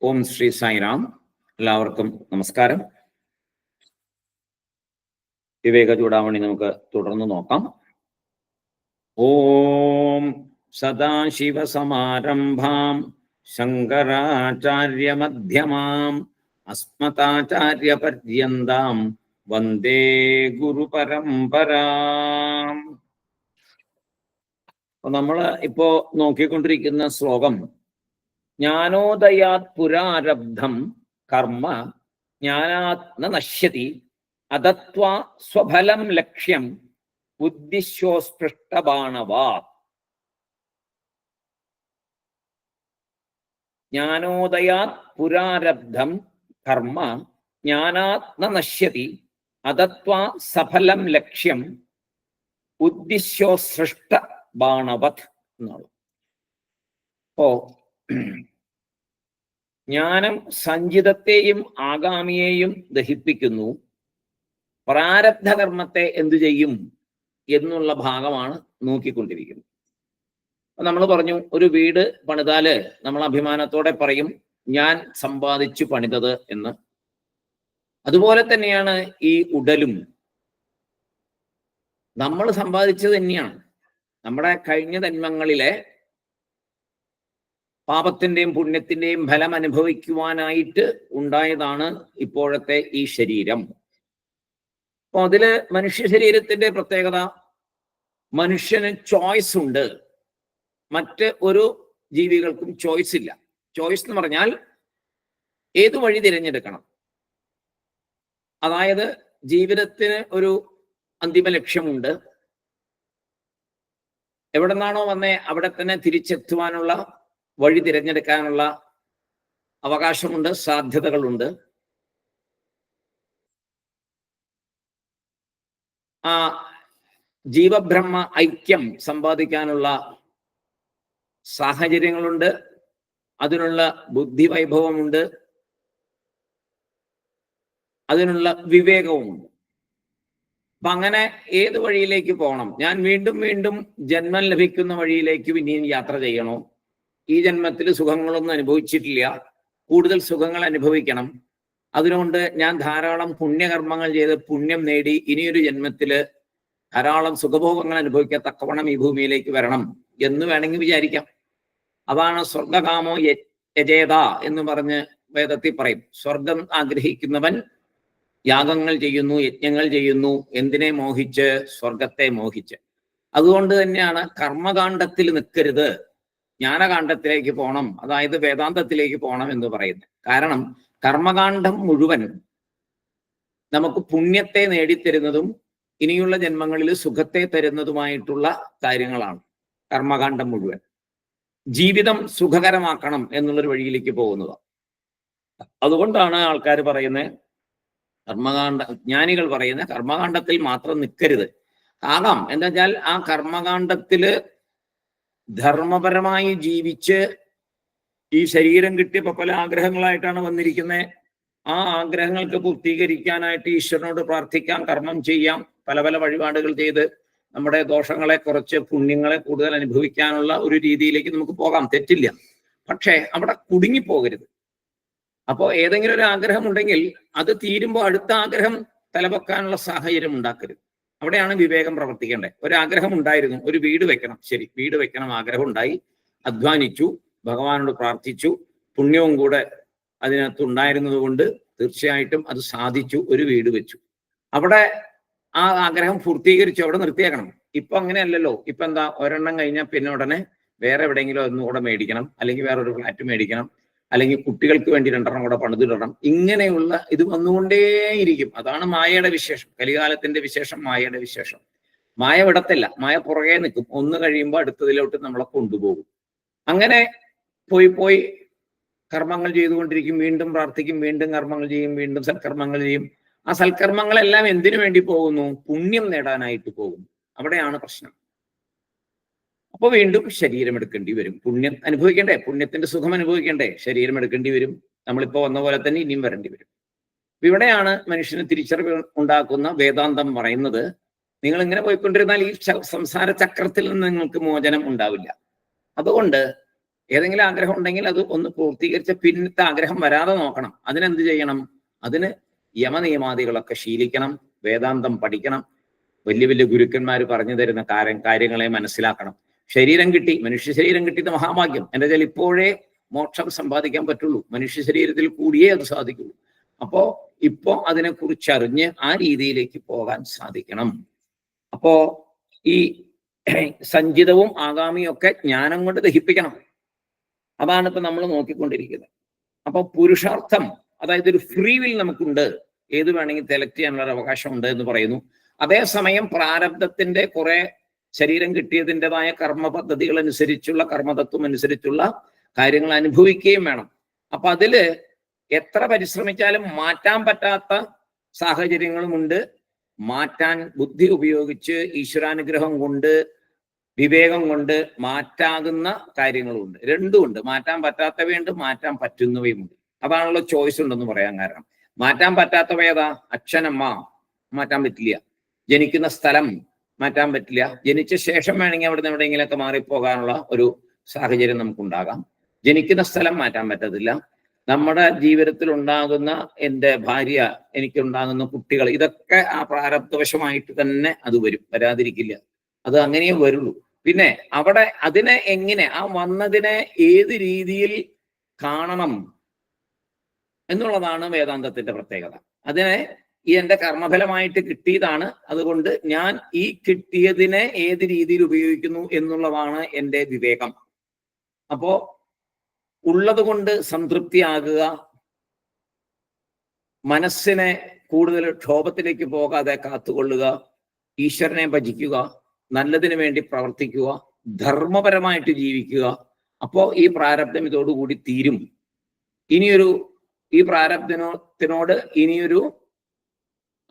ഓം ശ്രീ സായിറാം. എല്ലാവർക്കും നമസ്കാരം. വിവേക ചൂടാമണി നമുക്ക് തുടർന്ന് നോക്കാം. ഓം സദാശിവസമാരംഭാം ശങ്കരാചാര്യമധ്യമാം അസ്മതാചാര്യപര്യന്താം വന്ദേ ഗുരുപരമ്പരാം. നമ്മൾ ഇപ്പോ നോക്കിക്കൊണ്ടിരിക്കുന്ന ശ്ലോകം ജ്ഞാനോദയാത് പുരാരബ്ധം കർമ്മ ജ്ഞാനാത് ന നശ്യതി അദത്വാ സ്വഫലം ലക്ഷ്യം ഉദ്ദിശ്യോസ്പൃഷ്ടബാണവാത്. ജ്ഞാനോദയാത് പുരാരബ്ധം കർമ്മ ജ്ഞാനാത് ന നശ്യതി അദത്വാ സഫലം ലക്ഷ്യം ഉദ്ദിശ്യോസൃഷ്ട ബാണവത് എന്നാണ്. അപ്പോ ജ്ഞാനം സഞ്ചിതത്തെയും ആഗാമിയെയും ദഹിപ്പിക്കുന്നു. പ്രാരബ്ധ കർമ്മത്തെ എന്തു ചെയ്യും എന്നുള്ള ഭാഗമാണ് നോക്കിക്കൊണ്ടിരിക്കുന്നത്. നമ്മൾ പറഞ്ഞു, ഒരു വീട് പണിതാല് നമ്മൾ അഭിമാനത്തോടെ പറയും ഞാൻ സമ്പാദിച്ചു പണിതത് എന്ന്. അതുപോലെ തന്നെയാണ് ഈ ഉടലും നമ്മൾ സമ്പാദിച്ചത് തന്നെയാണ്. നമ്മുടെ കഴിഞ്ഞ ജന്മങ്ങളിലെ പാപത്തിന്റെയും പുണ്യത്തിന്റെയും ഫലം അനുഭവിക്കുവാനായിട്ട് ഉണ്ടായതാണ് ഇപ്പോഴത്തെ ഈ ശരീരം. അപ്പൊ അതില് മനുഷ്യ ശരീരത്തിന്റെ പ്രത്യേകത, മനുഷ്യന് ചോയ്സ് ഉണ്ട്. മറ്റ് ഒരു ജീവികൾക്കും ചോയ്സ് ഇല്ല. ചോയ്സ് എന്ന് പറഞ്ഞാൽ ഏതു വഴി തിരഞ്ഞെടുക്കണം. അതായത് ജീവിതത്തിന് ഒരു അന്തിമ ലക്ഷ്യമുണ്ട്. എവിടെ നിന്നാണോ വന്നേ അവിടെ തന്നെ തിരിച്ചെത്തുവാനുള്ള വഴി തിരഞ്ഞെടുക്കാനുള്ള അവകാശമുണ്ട്, സാധ്യതകളുണ്ട്. ആ ജീവബ്രഹ്മ ഐക്യം സമ്പാദിക്കാനുള്ള സാഹചര്യങ്ങളുണ്ട്, അതിനുള്ള ബുദ്ധി വൈഭവമുണ്ട്, അതിനുള്ള വിവേകവുമുണ്ട്. അപ്പൊ അങ്ങനെ ഏത് വഴിയിലേക്ക് പോകണം? ഞാൻ വീണ്ടും വീണ്ടും ജന്മം ലഭിക്കുന്ന വഴിയിലേക്ക് ഇനിയും യാത്ര ചെയ്യണോ? ഈ ജന്മത്തിൽ സുഖങ്ങളൊന്നും അനുഭവിച്ചിട്ടില്ല, കൂടുതൽ സുഖങ്ങൾ അനുഭവിക്കണം. അതുകൊണ്ട് ഞാൻ ധാരാളം പുണ്യകർമ്മങ്ങൾ ചെയ്ത് പുണ്യം നേടി ഇനിയൊരു ജന്മത്തില് ധാരാളം സുഖഭോഗങ്ങൾ അനുഭവിക്കത്തക്കവണ്ണം ഈ ഭൂമിയിലേക്ക് വരണം എന്ന് വേണമെങ്കിൽ വിചാരിക്കാം. അതാണ് സ്വർഗകാമോ യജേത എന്ന് പറഞ്ഞ് വേദത്തിൽ പറയും. സ്വർഗം ആഗ്രഹിക്കുന്നവൻ യാഗങ്ങൾ ചെയ്യുന്നു, യജ്ഞങ്ങൾ ചെയ്യുന്നു. എന്തിനെ മോഹിച്ച്? സ്വർഗത്തെ മോഹിച്ച്. അതുകൊണ്ട് തന്നെയാണ് കർമ്മകാണ്ഡത്തിൽ നിൽക്കരുത്, ജ്ഞാനകാണ്ഡത്തിലേക്ക് പോകണം, അതായത് വേദാന്തത്തിലേക്ക് പോകണം എന്ന് പറയുന്നത്. കാരണം കർമ്മകാണ്ഡം മുഴുവൻ നമുക്ക് പുണ്യത്തെ നേടിത്തരുന്നതും ഇനിയുള്ള ജന്മങ്ങളിൽ സുഖത്തെ തരുന്നതുമായിട്ടുള്ള കാര്യങ്ങളാണ്. കർമ്മകാണ്ഡം മുഴുവൻ ജീവിതം സുഖകരമാക്കണം എന്നുള്ളൊരു വഴിയിലേക്ക് പോകുന്നത്. അതുകൊണ്ടാണ് ആൾക്കാർ പറയുന്നത്, ജ്ഞാനികൾ പറയുന്ന കർമ്മകാണ്ഡത്തിൽ മാത്രം നിൽക്കരുത്. ആകാം, എന്താ വെച്ചാൽ ആ കർമ്മകാണ്ഡത്തില് ധർമ്മപരമായി ജീവിച്ച് ഈ ശരീരം കിട്ടിയപ്പോ പല ആഗ്രഹങ്ങളായിട്ടാണ് വന്നിരിക്കുന്നത്. ആ ആഗ്രഹങ്ങൾക്ക് പൂർത്തീകരിക്കാനായിട്ട് ഈശ്വരനോട് പ്രാർത്ഥിക്കാം, കർമ്മം ചെയ്യാം, പല പല വഴിപാടുകൾ ചെയ്ത് നമ്മുടെ ദോഷങ്ങളെ കുറച്ച് പുണ്യങ്ങളെ കൂടുതൽ അനുഭവിക്കാനുള്ള ഒരു രീതിയിലേക്ക് നമുക്ക് പോകാം, തെറ്റില്ല. പക്ഷേ അവിടെ കുടുങ്ങിപ്പോകരുത്. അപ്പോൾ ഏതെങ്കിലും ഒരു ആഗ്രഹം ഉണ്ടെങ്കിൽ അത് തീരുമ്പോൾ അടുത്ത ആഗ്രഹം തലവെക്കാനുള്ള സാഹചര്യം ഉണ്ടാക്കരുത്. അവിടെയാണ് വിവേകം പ്രവർത്തിക്കേണ്ടത്. ഒരാഗ്രഹം ഉണ്ടായിരുന്നു, ഒരു വീട് വെക്കണം, ശരി, വീട് വെക്കണം, ആഗ്രഹം ഉണ്ടായി, അധ്വാനിച്ചു, ഭഗവാനോട് പ്രാർത്ഥിച്ചു, പുണ്യവും കൂടെ അതിനകത്ത് ഉണ്ടായിരുന്നത് കൊണ്ട് തീർച്ചയായിട്ടും അത് സാധിച്ചു, ഒരു വീട് വെച്ചു. അവിടെ ആ ആഗ്രഹം പൂർത്തീകരിച്ചു, അവിടെ നിർത്തിയേക്കണം. ഇപ്പൊ അങ്ങനെയല്ലല്ലോ. ഇപ്പൊ എന്താ, ഒരെണ്ണം കഴിഞ്ഞാൽ പിന്നെ ഉടനെ വേറെ എവിടെയെങ്കിലും ഒന്നുകൂടെ മേടിക്കണം, അല്ലെങ്കിൽ വേറൊരു ഫ്ലാറ്റ് മേടിക്കണം, അല്ലെങ്കിൽ കുട്ടികൾക്ക് വേണ്ടി 2 കൂടെ പണിതിടണം. ഇങ്ങനെയുള്ള ഇത് വന്നുകൊണ്ടേയിരിക്കും. അതാണ് മായയുടെ വിശേഷം. കലികാലത്തിന്റെ വിശേഷം, മായയുടെ വിശേഷം. മായ വിടത്തില്ല, മായ പുറകെ നിൽക്കും. ഒന്ന് കഴിയുമ്പോൾ അടുത്തതിലോട്ട് നമ്മളെ കൊണ്ടുപോകും. അങ്ങനെ പോയി കർമ്മങ്ങൾ ചെയ്തുകൊണ്ടിരിക്കും, വീണ്ടും പ്രാർത്ഥിക്കും, വീണ്ടും കർമ്മങ്ങൾ ചെയ്യും, വീണ്ടും സൽക്കർമ്മങ്ങൾ ചെയ്യും. ആ സൽക്കർമ്മങ്ങളെല്ലാം എന്തിനു വേണ്ടി പോകുന്നു? പുണ്യം നേടാനായിട്ട് പോകും. അവിടെയാണ് പ്രശ്നം. അപ്പൊ വീണ്ടും ശരീരം എടുക്കേണ്ടി വരും. പുണ്യം അനുഭവിക്കണ്ടേ, പുണ്യത്തിന്റെ സുഖം അനുഭവിക്കണ്ടേ, ശരീരം എടുക്കേണ്ടി വരും. നമ്മളിപ്പോ വന്ന പോലെ തന്നെ ഇനിയും വരേണ്ടി വരും. ഇവിടെയാണ് മനുഷ്യന് തിരിച്ചറിവ് ഉണ്ടാക്കുന്ന വേദാന്തം പറയുന്നത്. നിങ്ങൾ ഇങ്ങനെ പോയിക്കൊണ്ടിരുന്നാൽ ഈ സംസാര ചക്രത്തിൽ നിന്ന് നിങ്ങൾക്ക് മോചനം ഉണ്ടാവില്ല. അതുകൊണ്ട് ഏതെങ്കിലും ആഗ്രഹം ഉണ്ടെങ്കിൽ അത് ഒന്ന് പൂർത്തീകരിച്ച പിന്നത്തെ ആഗ്രഹം വരാതെ നോക്കണം. അതിനെന്ത് ചെയ്യണം? അതിന് യമനിയമാദികളൊക്കെ ശീലിക്കണം, വേദാന്തം പഠിക്കണം, വലിയ വലിയ ഗുരുക്കന്മാർ പറഞ്ഞു തരുന്ന കാര്യങ്ങളെ മനസ്സിലാക്കണം. ശരീരം കിട്ടി, മനുഷ്യ ശരീരം കിട്ടിയത് മഹാഭാഗ്യം. എൻ്റെ വെച്ചാൽ ഇപ്പോഴേ മോക്ഷം സമ്പാദിക്കാൻ പറ്റുള്ളൂ, മനുഷ്യ ശരീരത്തിൽ കൂടിയേ അത് സാധിക്കുള്ളൂ. അപ്പോ ഇപ്പോ അതിനെക്കുറിച്ചറിഞ്ഞ് ആ രീതിയിലേക്ക് പോകാൻ സാധിക്കണം. അപ്പോ ഈ സഞ്ചിതവും ആഗാമിയും ഒക്കെ ജ്ഞാനം കൊണ്ട് ദഹിപ്പിക്കണം. അതാണ് ഇപ്പൊ നമ്മൾ നോക്കിക്കൊണ്ടിരിക്കുന്നത്. അപ്പൊ പുരുഷാർത്ഥം, അതായത് ഒരു ഫ്രീ വിൽ നമുക്കുണ്ട്, ഏത് വേണമെങ്കിൽ സെലക്ട് ചെയ്യാനുള്ള അവകാശം ഉണ്ട് എന്ന് പറയുന്നു. അതേസമയം പ്രാരബ്ധത്തിന്റെ കുറെ ശരീരം കിട്ടിയതിൻ്റെതായ കർമ്മ പദ്ധതികൾ അനുസരിച്ചുള്ള കർമ്മതത്വം അനുസരിച്ചുള്ള കാര്യങ്ങൾ അനുഭവിക്കുകയും വേണം. അപ്പൊ അതില് എത്ര പരിശ്രമിച്ചാലും മാറ്റാൻ പറ്റാത്ത സാഹചര്യങ്ങളുമുണ്ട്, മാറ്റാൻ ബുദ്ധി ഉപയോഗിച്ച് ഈശ്വരാനുഗ്രഹം കൊണ്ട് വിവേകം കൊണ്ട് മാറ്റാകുന്ന കാര്യങ്ങളുമുണ്ട്. രണ്ടുമുണ്ട്, മാറ്റാൻ പറ്റാത്തവയുണ്ട്, മാറ്റാൻ പറ്റുന്നവയുമുണ്ട്. അതാണല്ലോ ചോയ്സ് ഉണ്ടെന്ന് പറയാൻ കാരണം. മാറ്റാൻ പറ്റാത്തവ ഏതാ? അച്ഛനമ്മ മാറ്റാൻ പറ്റില്ല, ജനിക്കുന്ന സ്ഥലം മാറ്റാൻ പറ്റില്ല, ജനിച്ച ശേഷം വേണമെങ്കിൽ അവിടെ നിന്ന് എവിടെയെങ്കിലൊക്കെ മാറിപ്പോകാനുള്ള ഒരു സാഹചര്യം നമുക്കുണ്ടാകാം. ജനിക്കുന്ന സ്ഥലം മാറ്റാൻ പറ്റത്തില്ല. നമ്മുടെ ജീവിതത്തിൽ ഉണ്ടാകുന്ന എൻ്റെ ഭാര്യ, എനിക്കുണ്ടാകുന്ന കുട്ടികൾ, ഇതൊക്കെ ആ പ്രാരബ്ധവശമായിട്ട് തന്നെ അത് വരും, വരാതിരിക്കില്ല, അത് അങ്ങനെയേ വരുള്ളൂ. പിന്നെ അവിടെ അതിനെ എങ്ങനെ, ആ വന്നതിനെ ഏത് രീതിയിൽ കാണണം എന്നുള്ളതാണ് വേദാന്തത്തിന്റെ പ്രത്യേകത. അതിനെ ഈ എൻ്റെ കർമ്മഫലമായിട്ട് കിട്ടിയതാണ്, അതുകൊണ്ട് ഞാൻ ഈ കിട്ടിയതിനെ ഏത് രീതിയിൽ ഉപയോഗിക്കുന്നു എന്നുള്ളതാണ് എൻ്റെ വിവേകം. അപ്പോ ഉള്ളത് കൊണ്ട് സംതൃപ്തിയാകുക, മനസ്സിനെ കൂടുതൽ ക്ഷോഭത്തിലേക്ക് പോകാതെ കാത്തുകൊള്ളുക, ഈശ്വരനെ ഭജിക്കുക, നല്ലതിന് വേണ്ടി പ്രവർത്തിക്കുക, ധർമ്മപരമായിട്ട് ജീവിക്കുക. അപ്പോ ഈ പ്രാരബ്ധം ഇതോടുകൂടി തീരും. ഈ പ്രാരബ്ധത്തിനോട് ഇനിയൊരു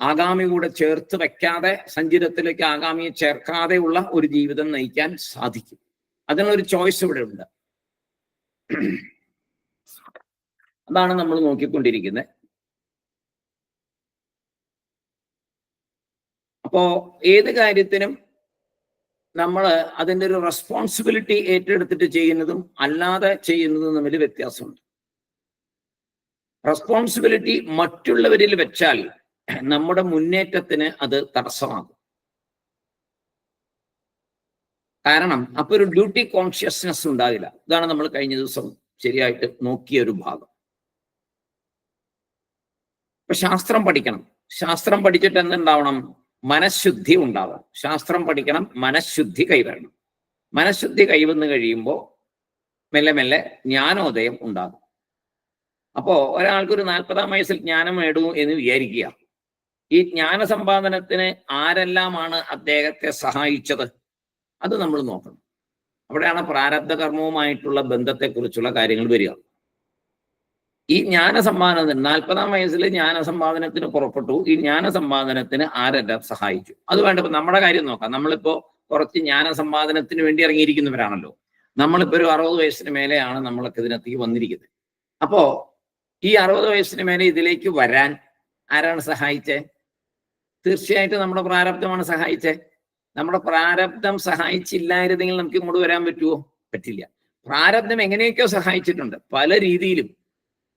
ആഗാമി കൂടെ ചേർത്ത് വെക്കാതെ, സഞ്ചിതത്തിലേക്ക് ആഗാമിയെ ചേർക്കാതെയുള്ള ഒരു ജീവിതം നയിക്കാൻ സാധിക്കും. അതിനൊരു ചോയ്സ് ഇവിടെ ഉണ്ട്. അതാണ് നമ്മൾ നോക്കിക്കൊണ്ടിരിക്കുന്നത്. അപ്പോ ഏത് കാര്യത്തിനും നമ്മൾ അതിൻ്റെ ഒരു റെസ്പോൺസിബിലിറ്റി ഏറ്റെടുത്തിട്ട് ചെയ്യുന്നതും അല്ലാതെ ചെയ്യുന്നതും തമ്മിൽ വ്യത്യാസമുണ്ട്. റെസ്പോൺസിബിലിറ്റി മറ്റുള്ളവരിൽ വെച്ചാൽ നമ്മുടെ മുന്നേറ്റത്തിന് അത് തടസ്സമാകും. കാരണം അപ്പൊ ഒരു ഡ്യൂട്ടി കോൺഷ്യസ്നെസ് ഉണ്ടാകില്ല. ഇതാണ് നമ്മൾ കഴിഞ്ഞ ദിവസം ശരിയായിട്ട് നോക്കിയ ഒരു ഭാഗം. ഇപ്പൊ ശാസ്ത്രം പഠിക്കണം, ശാസ്ത്രം പഠിച്ചിട്ട് എന്തുണ്ടാവണം? മനഃശുദ്ധി ഉണ്ടാവണം. ശാസ്ത്രം പഠിക്കണം, മനഃശുദ്ധി കൈവരണം. മനഃശുദ്ധി കൈവന്നു കഴിയുമ്പോൾ മെല്ലെ മെല്ലെ ജ്ഞാനോദയം ഉണ്ടാകും. അപ്പോ ഒരാൾക്കൊരു 40-ാം വയസ്സിൽ ജ്ഞാനം നേടും എന്ന് വിചാരിക്കുക. ഈ ജ്ഞാന സമ്പാദനത്തിന് ആരെല്ലാമാണ് അദ്ദേഹത്തെ സഹായിച്ചത്? അത് നമ്മൾ നോക്കണം. അവിടെയാണ് പ്രാരബ്ധ കർമ്മവുമായിട്ടുള്ള ബന്ധത്തെക്കുറിച്ചുള്ള കാര്യങ്ങൾ വരിക. ഈ ജ്ഞാനസമ്പാദനത്തിന് 40-ാം വയസ്സിൽ ജ്ഞാനസമ്പാദനത്തിന് പുറപ്പെട്ടു. ഈ ജ്ഞാനസമ്പാദനത്തിന് ആരെല്ലാം സഹായിച്ചു? അത് വേണ്ടപ്പോ നമ്മുടെ കാര്യം നോക്കാം. നമ്മളിപ്പോ കുറച്ച് ജ്ഞാനസമ്പാദനത്തിന് വേണ്ടി ഇറങ്ങിയിരിക്കുന്നവരാണല്ലോ. നമ്മളിപ്പോ ഒരു 60 വയസ്സിന് മേലെയാണ് നമ്മളൊക്കെ ഇതിനകത്തേക്ക് വന്നിരിക്കുന്നത്. അപ്പോ ഈ 60 വയസ്സിന് മേലെ ഇതിലേക്ക് വരാൻ ആരാണ് സഹായിച്ചേ? തീർച്ചയായിട്ടും നമ്മുടെ പ്രാരബ്ധമാണ് സഹായിച്ചേ. നമ്മുടെ പ്രാരബ്ധം സഹായിച്ചില്ലായിരുന്നെങ്കിൽ നമുക്ക് ഇങ്ങോട്ട് വരാൻ പറ്റുമോ? പറ്റില്ല. പ്രാരബ്ധം എങ്ങനെയൊക്കെയോ സഹായിച്ചിട്ടുണ്ട്, പല രീതിയിലും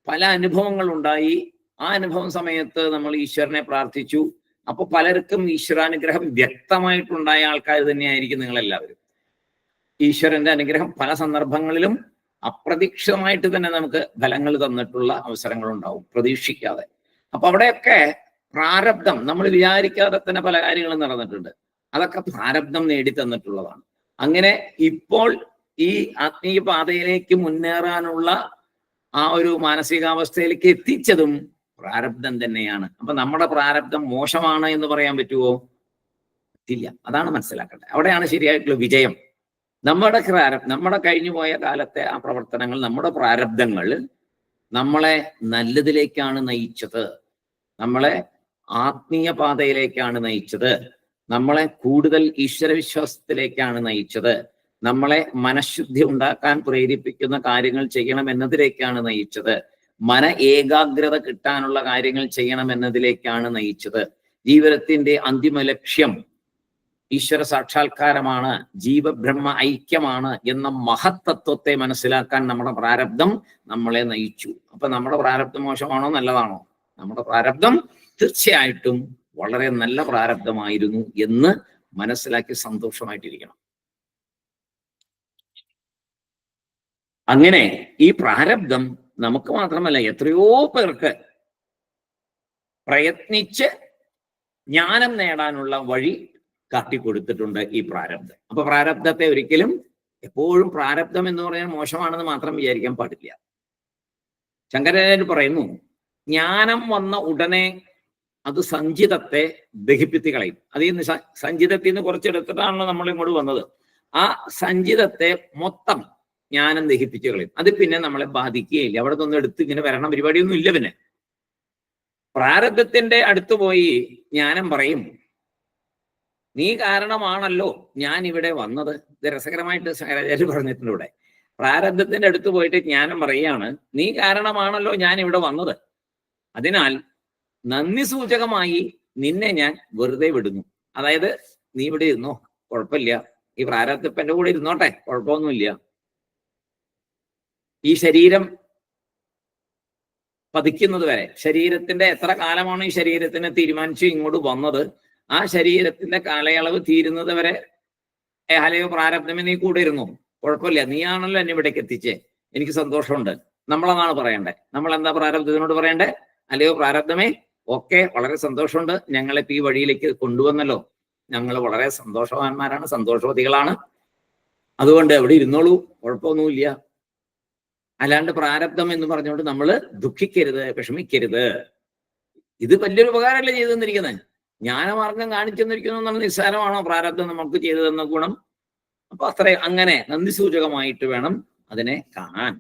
പല അനുഭവങ്ങൾ ഉണ്ടായി. ആ അനുഭവം സമയത്ത് നമ്മൾ ഈശ്വരനെ പ്രാർത്ഥിച്ചു. അപ്പൊ പലർക്കും ഈശ്വരാനുഗ്രഹം വ്യക്തമായിട്ടുണ്ടായ ആൾക്കാർ തന്നെയായിരിക്കും നിങ്ങളെല്ലാവരും. ഈശ്വരന്റെ അനുഗ്രഹം പല സന്ദർഭങ്ങളിലും അപ്രതീക്ഷിതമായിട്ട് തന്നെ നമുക്ക് ഫലങ്ങൾ തന്നിട്ടുള്ള അവസരങ്ങൾ ഉണ്ടാവും, പ്രതീക്ഷിക്കാതെ. അപ്പൊ അവിടെയൊക്കെ പ്രാരബ്ധം, നമ്മൾ വിചാരിക്കാതെ തന്നെ പല കാര്യങ്ങളും നടന്നിട്ടുണ്ട്. അതൊക്കെ പ്രാരബ്ധം നേടിത്തന്നിട്ടുള്ളതാണ്. അങ്ങനെ ഇപ്പോൾ ഈ ആത്മീയ പാതയിലേക്ക് മുന്നേറാനുള്ള ആ ഒരു മാനസികാവസ്ഥയിലേക്ക് എത്തിച്ചതും പ്രാരബ്ധം തന്നെയാണ്. അപ്പൊ നമ്മുടെ പ്രാരബ്ധം മോശമാണ് എന്ന് പറയാൻ പറ്റുമോ? പറ്റില്ല. അതാണ് മനസ്സിലാക്കേണ്ടത്. അവിടെയാണ് ശരിയായിട്ടുള്ള വിജയം. നമ്മുടെ കഴിഞ്ഞു പോയ കാലത്തെ ആ പ്രവർത്തനങ്ങൾ, നമ്മുടെ പ്രാരബ്ധങ്ങൾ നമ്മളെ നല്ലതിലേക്കാണ് നയിച്ചത്, നമ്മളെ ആത്മീയ പാതയിലേക്കാണ് നയിച്ചത്, നമ്മളെ കൂടുതൽ ഈശ്വരവിശ്വാസത്തിലേക്കാണ് നയിച്ചത്, നമ്മളെ മനഃശുദ്ധി ഉണ്ടാക്കാൻ പ്രേരിപ്പിക്കുന്ന കാര്യങ്ങൾ ചെയ്യണം എന്നതിലേക്കാണ് നയിച്ചത്, മന ഏകാഗ്രത കിട്ടാനുള്ള കാര്യങ്ങൾ ചെയ്യണം എന്നതിലേക്കാണ് നയിച്ചത്. ജീവിതത്തിന്റെ അന്തിമ ലക്ഷ്യം ഈശ്വര സാക്ഷാത്കാരമാണ്, ജീവബ്രഹ്മ ഐക്യമാണ് എന്ന മഹത്തത്വത്തെ മനസ്സിലാക്കാൻ നമ്മുടെ പ്രാരബ്ധം നമ്മളെ നയിച്ചു. അപ്പൊ നമ്മുടെ പ്രാരബ്ധം മോശമാണോ നല്ലതാണോ? നമ്മുടെ പ്രാരബ്ധം തീർച്ചയായിട്ടും വളരെ നല്ല പ്രാരബ്ധമായിരുന്നു എന്ന് മനസ്സിലാക്കി സന്തോഷമായിട്ടിരിക്കണം. അങ്ങനെ ഈ പ്രാരബ്ധം നമുക്ക് മാത്രമല്ല എത്രയോ പേർക്ക് പ്രയത്നിച്ച് ജ്ഞാനം നേടാനുള്ള വഴി കാട്ടിക്കൊടുത്തിട്ടുണ്ട് ഈ പ്രാരബ്ധം. അപ്പൊ പ്രാരബ്ധത്തെ ഒരിക്കലും എപ്പോഴും പ്രാരബ്ധം എന്ന് പറയാൻ മോശമാണെന്ന് മാത്രം വിചാരിക്കാൻ പാടില്ല. ശങ്കരാചാര്യർ പറയുന്നു, ജ്ഞാനം വന്ന ഉടനെ അത് സഞ്ചിതത്തെ ദഹിപ്പിച്ച് കളയും. അതിൽ നിന്ന് സഞ്ചിതത്തിൽ നിന്ന് കുറച്ചെടുത്തിട്ടാണല്ലോ നമ്മൾ ഇങ്ങോട്ട് വന്നത്. ആ സഞ്ചിതത്തെ മൊത്തം ജ്ഞാനം ദഹിപ്പിച്ച് കളയും. അത് പിന്നെ നമ്മളെ ബാധിക്കുകയില്ല. അവിടെ നിന്നൊന്നും എടുത്ത് ഇങ്ങനെ വരണ പരിപാടിയൊന്നും ഇല്ല. പിന്നെ പ്രാരബ്ധത്തിന്റെ അടുത്ത് പോയി ജ്ഞാനം പറയും, നീ കാരണമാണല്ലോ ഞാൻ ഇവിടെ വന്നത്. ഇത് രസകരമായിട്ട് ശങ്കരാചാര്യർ പറഞ്ഞിട്ടുണ്ട് ഇവിടെ. പ്രാരബ്ധത്തിന്റെ അടുത്ത് പോയിട്ട് ജ്ഞാനം പറയുകയാണ്, നീ കാരണമാണല്ലോ ഞാൻ ഇവിടെ വന്നത്. അതിനാൽ നന്ദി സൂചകമായി നിന്നെ ഞാൻ വെറുതെ വിടുന്നു. അതായത് നീ ഇവിടെ ഇരുന്നോ, കുഴപ്പമില്ല, ഈ പ്രാരബ്ധം എന്റെ കൂടെ ഇരുന്നോട്ടെ, കുഴപ്പമൊന്നുമില്ല. ഈ ശരീരം പതിക്കുന്നത് വരെ, ശരീരത്തിന്റെ എത്ര കാലമാണ് ഈ ശരീരത്തിനെ തീരുമാനിച്ച് ഇങ്ങോട്ട് വന്നത്, ആ ശരീരത്തിന്റെ കാലയളവ് തീരുന്നത് വരെ അല്ലയോ പ്രാരബ്ധമേ നീ കൂടെ ഇരുന്നു, കുഴപ്പമില്ല, നീയാണല്ലോ എന്നെ ഇവിടേക്ക് എത്തിച്ചേ, എനിക്ക് സന്തോഷമുണ്ട്. നമ്മളെന്നാണ് പറയണ്ടേ. നമ്മൾ എന്താ പ്രാരബ്ധത്തിനോട് പറയണ്ടേ? അല്ലയോ പ്രാരബ്ധമേ, ഓക്കെ, വളരെ സന്തോഷമുണ്ട്, ഞങ്ങളെ ഈ വഴിയിലേക്ക് കൊണ്ടുവന്നല്ലോ, ഞങ്ങൾ വളരെ സന്തോഷവാന്മാരാണ്, സന്തോഷവതികളാണ്, അതുകൊണ്ട് എവിടെ ഇരുന്നോളൂ, കുഴപ്പമൊന്നുമില്ല. അല്ലാണ്ട് പ്രാരബ്ധം എന്ന് പറഞ്ഞുകൊണ്ട് നമ്മൾ ദുഃഖിക്കരുത്, വിഷമിക്കരുത്. ഇത് വലിയൊരു ഉപകാരമല്ലേ ചെയ്തു തന്നിരിക്കുന്നത്. ജ്ഞാനമാർഗം കാണിച്ചു തന്നിരിക്കുന്നു എന്നുള്ള നിസ്സാരമാണോ പ്രാരബ്ധം നമുക്ക് ചെയ്തു തന്ന ഗുണം? അപ്പൊ അങ്ങനെ നന്ദി സൂചകമായിട്ട് വേണം അതിനെ കാണാൻ.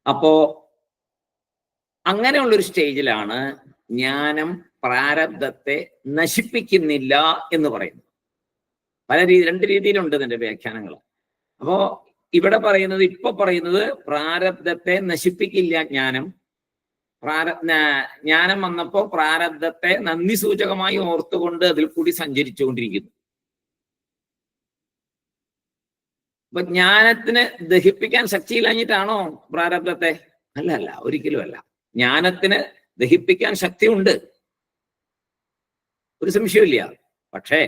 അപ്പോ അങ്ങനെയുള്ളൊരു സ്റ്റേജിലാണ് ജ്ഞാനം പ്രാരബ്ധത്തെ നശിപ്പിക്കുന്നില്ല എന്ന് പറയുന്നത്. രണ്ട് രീതിയിലുണ്ട് ഇതിന്റെ വ്യാഖ്യാനങ്ങൾ. അപ്പോ ഇവിടെ പറയുന്നത്, ഇപ്പൊ പറയുന്നത് പ്രാരബ്ധത്തെ നശിപ്പിക്കില്ല ജ്ഞാനം. ജ്ഞാനം വന്നപ്പോ പ്രാരബ്ധത്തെ നന്ദി സൂചകമായി ഓർത്തുകൊണ്ട് അതിൽ കൂടി സഞ്ചരിച്ചുകൊണ്ടിരിക്കുന്നു. അപ്പൊ ജ്ഞാനത്തിന് ദഹിപ്പിക്കാൻ ശക്തിയില്ലാഞ്ഞിട്ടാണോ പ്രാരബ്ധത്തെ? അല്ല, ഒരിക്കലും അല്ല. ജ്ഞാനത്തിന് ദഹിപ്പിക്കാൻ ശക്തിയുണ്ട്, ഒരു സംശയമില്ല. പക്ഷേ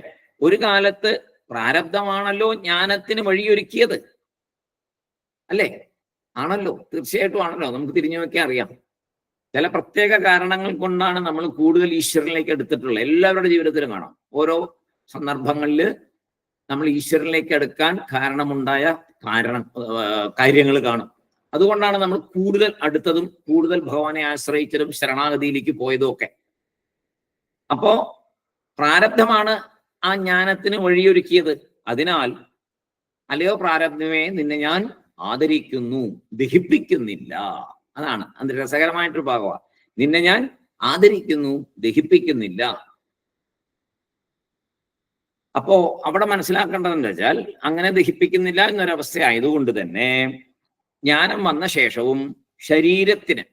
ഒരു കാലത്ത് പ്രാരബ്ധമാണല്ലോ ജ്ഞാനത്തിന് വഴിയൊരുക്കിയത്, അല്ലേ? ആണല്ലോ, തീർച്ചയായിട്ടും ആണല്ലോ. നമുക്ക് തിരിഞ്ഞു നോക്കിയാൽ അറിയാം. ചില പ്രത്യേക കാരണങ്ങൾ കൊണ്ടാണ് നമ്മൾ കൂടുതൽ ഈശ്വരനിലേക്ക് എടുത്തിട്ടുള്ളത്. എല്ലാവരുടെ ജീവിതത്തിലും കാണാം. ഓരോ സന്ദർഭങ്ങളിൽ നമ്മൾ ഈശ്വരനിലേക്ക് എടുക്കാൻ കാരണമുണ്ടായ കാര്യങ്ങൾ കാണും. അതുകൊണ്ടാണ് നമ്മൾ കൂടുതൽ അടുത്തതും കൂടുതൽ ഭഗവാനെ ആശ്രയിച്ചതും ശരണാഗതിയിലേക്ക് പോയതും ഒക്കെ. അപ്പോ പ്രാരബ്ധമാണ് ആ ജ്ഞാനത്തിന് വഴിയൊരുക്കിയത്. അതിനാൽ അല്ലയോ പ്രാരബ്ധമേ, നിന്നെ ഞാൻ ആദരിക്കുന്നു, ദഹിപ്പിക്കുന്നില്ല. അതാണ് അതിന്റെ രസകരമായിട്ടൊരു ഭാഗമാണ്. നിന്നെ ഞാൻ ആദരിക്കുന്നു, ദഹിപ്പിക്കുന്നില്ല. അപ്പോ അവിടെ മനസ്സിലാക്കേണ്ടതെന്ന് വെച്ചാൽ, അങ്ങനെ ദഹിപ്പിക്കുന്നില്ല എന്നൊരവസ്ഥ ആയതുകൊണ്ട് തന്നെ ജ്ഞാനം വന്ന ശേഷവും ശരീരത്തിന്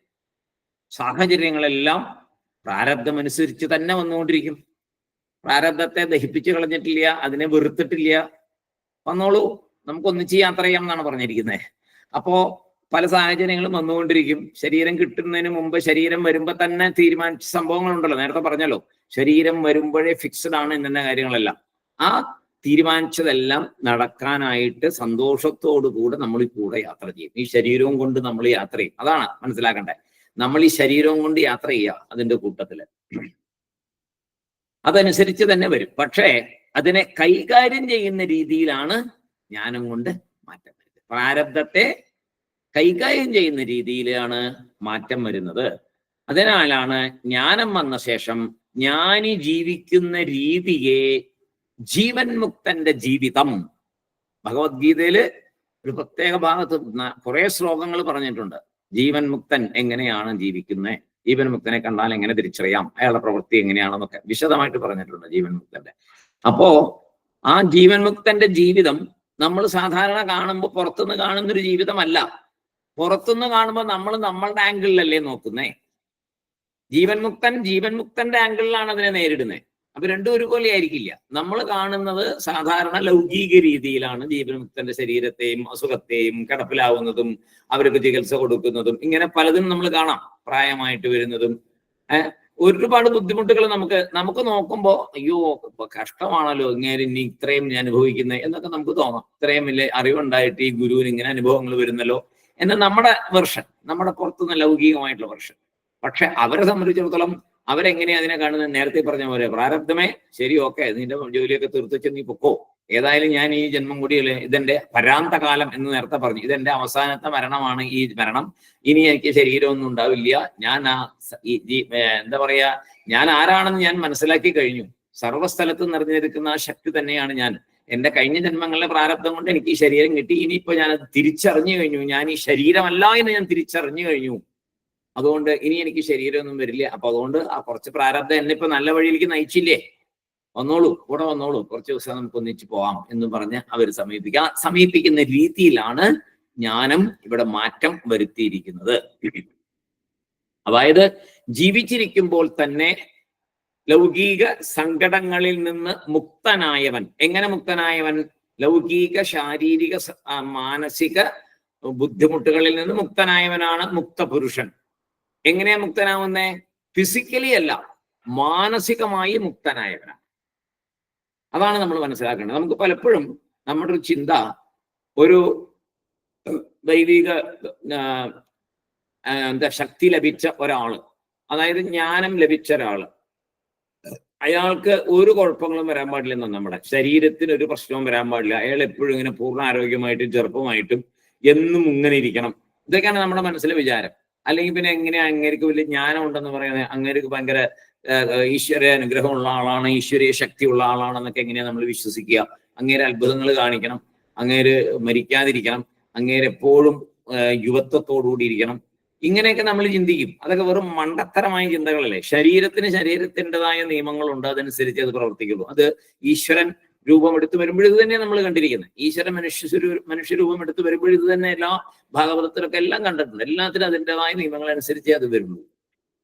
സാഹചര്യങ്ങളെല്ലാം പ്രാരബ്ധമനുസരിച്ച് തന്നെ വന്നുകൊണ്ടിരിക്കും. പ്രാരബ്ധത്തെ ദഹിപ്പിച്ചു കളഞ്ഞിട്ടില്ല, അതിനെ വെറുത്തിട്ടില്ല. വന്നോളൂ, നമുക്കൊന്നിച്ച് യാത്ര ചെയ്യാം എന്നാണ് പറഞ്ഞിരിക്കുന്നത്. അപ്പോ പല സാഹചര്യങ്ങളും വന്നുകൊണ്ടിരിക്കും. ശരീരം കിട്ടുന്നതിന് മുമ്പ്, ശരീരം വരുമ്പോ തന്നെ തീരുമാനിച്ച സംഭവങ്ങളുണ്ടല്ലോ. നേരത്തെ പറഞ്ഞല്ലോ, ശരീരം വരുമ്പോഴേ ഫിക്സഡ് ആണ് ഇന്ന കാര്യങ്ങളെല്ലാം. ആ തീരുമാനിച്ചതെല്ലാം നടക്കാനായിട്ട് സന്തോഷത്തോടുകൂടെ നമ്മൾ ഈ കൂടെ യാത്ര ചെയ്യും. ഈ ശരീരവും കൊണ്ട് നമ്മൾ യാത്ര ചെയ്യും. അതാണ് മനസ്സിലാക്കേണ്ടത്. നമ്മൾ ഈ ശരീരവും കൊണ്ട് യാത്ര ചെയ്യുക അതിന്റെ കൂട്ടത്തില്. അതനുസരിച്ച് തന്നെ വരും. പക്ഷേ അതിനെ കൈകാര്യം ചെയ്യുന്ന രീതിയിലാണ് ജ്ഞാനം കൊണ്ട് മാറ്റം വരുന്നത്. പ്രാരബ്ധത്തെ കൈകാര്യം ചെയ്യുന്ന രീതിയിലാണ് മാറ്റം വരുന്നത്. അതിനാലാണ് ജ്ഞാനം വന്ന ശേഷം ജ്ഞാനി ജീവിക്കുന്ന രീതിയെ ജീവൻ മുക്തന്റെ ജീവിതം. ഭഗവത്ഗീതയില് ഒരു പ്രത്യേക ഭാഗത്ത് കുറെ ശ്ലോകങ്ങൾ പറഞ്ഞിട്ടുണ്ട്. ജീവൻ മുക്തൻ എങ്ങനെയാണ് ജീവിക്കുന്നത്, ജീവൻ മുക്തനെ കണ്ടാൽ എങ്ങനെ തിരിച്ചറിയാം, അയാളുടെ പ്രവൃത്തി എങ്ങനെയാണെന്നൊക്കെ വിശദമായിട്ട് പറഞ്ഞിട്ടുണ്ട് ജീവൻ മുക്തന്റെ. അപ്പോ ആ ജീവൻ മുക്തന്റെ ജീവിതം നമ്മൾ സാധാരണ കാണുമ്പോൾ പുറത്തുനിന്ന് കാണുന്നൊരു ജീവിതമല്ല. പുറത്തുനിന്ന് കാണുമ്പോൾ നമ്മൾ നമ്മളുടെ ആംഗിളിലല്ലേ നോക്കുന്നേ. ജീവൻ മുക്തന്റെ ആംഗിളിലാണ് അതിനെ നേരിടുന്നത്. അപ്പൊ രണ്ടും ഒരുപോലെ ആയിരിക്കില്ല. നമ്മൾ കാണുന്നത് സാധാരണ ലൗകിക രീതിയിലാണ് ജീവൻമുക്തന്റെ ശരീരത്തെയും അസുഖത്തെയും കിടപ്പിലാവുന്നതും അവർക്ക് ചികിത്സ കൊടുക്കുന്നതും ഇങ്ങനെ പലതും നമ്മൾ കാണാം. പ്രായമായിട്ട് വരുന്നതും ഒരുപാട് ബുദ്ധിമുട്ടുകൾ നമുക്ക് നോക്കുമ്പോൾ അയ്യോ കഷ്ടമാണല്ലോ ഇങ്ങനെ ഇനി ഇത്രയും അനുഭവിക്കുന്നത് എന്നൊക്കെ നമുക്ക് തോന്നാം. ഇത്രയും വലിയ അറിവുണ്ടായിട്ട് ഈ ഗുരുവിന് ഇങ്ങനെ അനുഭവങ്ങൾ വരുന്നല്ലോ എന്ന് നമ്മുടെ വെർഷൻ, നമ്മുടെ പുറത്തുനിന്ന് ലൗകികമായിട്ടുള്ള വെർഷൻ. പക്ഷെ അവരെ സംബന്ധിച്ചിടത്തോളം അവരെങ്ങനെയാ അതിനെ കാണുന്നത്? നേരത്തെ പറഞ്ഞ പോലെ പ്രാരബ്ധമേ ശരി, ഓക്കെ, നിന്റെ ജോലിയൊക്കെ തീർത്തിച്ച് നീ പൊക്കോ, ഏതായാലും ഞാൻ ഈ ജന്മം കൂടിയല്ലേ, ഇതെന്റെ പരാന്തകാലം എന്ന് നേരത്തെ പറഞ്ഞു, ഇതെന്റെ അവസാനത്തെ മരണമാണ് ഈ മരണം, ഇനി എനിക്ക് ശരീരമൊന്നും ഉണ്ടാവില്ല, ഞാൻ എന്താ പറയാ, ഞാൻ ആരാണെന്ന് ഞാൻ മനസ്സിലാക്കി കഴിഞ്ഞു, സർവ്വസ്ഥലത്തും നിറഞ്ഞിരിക്കുന്ന ആ ശക്തി തന്നെയാണ് ഞാൻ, എന്റെ കഴിഞ്ഞ ജന്മങ്ങളിലെ പ്രാരബ്ധം കൊണ്ട് എനിക്ക് ഈ ശരീരം കിട്ടി, ഇനിയിപ്പോ ഞാനത് തിരിച്ചറിഞ്ഞു കഴിഞ്ഞു, ഞാൻ ഈ ശരീരമല്ല എന്ന് ഞാൻ തിരിച്ചറിഞ്ഞു കഴിഞ്ഞു, അതുകൊണ്ട് ഇനി എനിക്ക് ശരീരമൊന്നും വരില്ല. അപ്പൊ അതുകൊണ്ട് ആ കുറച്ച് പ്രാരബ്ധം എന്നെ ഇപ്പൊ നല്ല വഴിയിലേക്ക് നയിച്ചില്ലേ, വന്നോളൂ, കൂടെ വന്നോളൂ, കുറച്ച് ദിവസം നമുക്ക് ഒന്നിച്ച് പോവാം എന്ന് പറഞ്ഞ് അവർ സമീപിക്കുന്ന രീതിയിലാണ് ജ്ഞാനം ഇവിടെ മാറ്റം വരുത്തിയിരിക്കുന്നത്. അതായത് ജീവിച്ചിരിക്കുമ്പോൾ തന്നെ ലൗകിക സങ്കടങ്ങളിൽ നിന്ന് മുക്തനായവൻ. എങ്ങനെ മുക്തനായവൻ? ലൗകിക ശാരീരിക മാനസിക ബുദ്ധിമുട്ടുകളിൽ നിന്ന് മുക്തനായവനാണ് മുക്തപുരുഷൻ. എങ്ങനെയാ മുക്തനാവുന്നേ? ഫിസിക്കലി അല്ല, മാനസികമായി മുക്തനായവനാണ്. അതാണ് നമ്മൾ മനസ്സിലാക്കേണ്ടത്. നമുക്ക് പലപ്പോഴും നമ്മുടെ ഒരു ചിന്ത, ഒരു ദൈവിക ശക്തി ലഭിച്ച ഒരാള്, അതായത് ജ്ഞാനം ലഭിച്ച ഒരാള്, അയാൾക്ക് ഒരു കുഴപ്പങ്ങളും വരാൻ പാടില്ലെന്നാണ്. നമ്മുടെ ശരീരത്തിന് ഒരു പ്രശ്നവും വരാൻ പാടില്ല, അയാൾ എപ്പോഴും ഇങ്ങനെ പൂർണ്ണ ആരോഗ്യമായിട്ടും ചെറുപ്പമായിട്ടും എന്നും ഇങ്ങനെ ഇരിക്കണം, ഇതൊക്കെയാണ് നമ്മുടെ മനസ്സിലെ വിചാരം. അല്ലെങ്കിൽ പിന്നെ എങ്ങനെയാ അങ്ങേർക്ക് വലിയ ജ്ഞാനം ഉണ്ടെന്ന് പറയുന്നത്, അങ്ങേർക്ക് ഭയങ്കര ഈശ്വര അനുഗ്രഹമുള്ള ആളാണ്, ഈശ്വരീയ ശക്തിയുള്ള ആളാണെന്നൊക്കെ എങ്ങനെയാ നമ്മൾ വിശ്വസിക്കുക? അങ്ങേര് അത്ഭുതങ്ങൾ കാണിക്കണം, അങ്ങേര് മരിക്കാതിരിക്കണം, അങ്ങേര് എപ്പോഴും യുവത്വത്തോടുകൂടി ഇരിക്കണം, ഇങ്ങനെയൊക്കെ നമ്മൾ ചിന്തിക്കും. അതൊക്കെ വെറും മണ്ടത്തരമായ ചിന്തകളല്ലേ. ശരീരത്തിൻ്റെതായ നിയമങ്ങളുണ്ട്, അതനുസരിച്ച് അത് പ്രവർത്തിക്കുള്ളൂ. അത് ഈശ്വരൻ രൂപം എടുത്തു വരുമ്പോൾ ഇത് തന്നെയാണ് നമ്മൾ കണ്ടിരിക്കുന്നത്. ഈശ്വരൻ മനുഷ്യരൂപം എടുത്തു വരുമ്പോൾ ഇത് തന്നെ എല്ലാ ഭാഗവതത്തിലൊക്കെ എല്ലാം കണ്ടിട്ടുണ്ട്. എല്ലാത്തിനും അതിൻ്റെതായ നിയമങ്ങൾ അനുസരിച്ചേ അത് വരുള്ളൂ.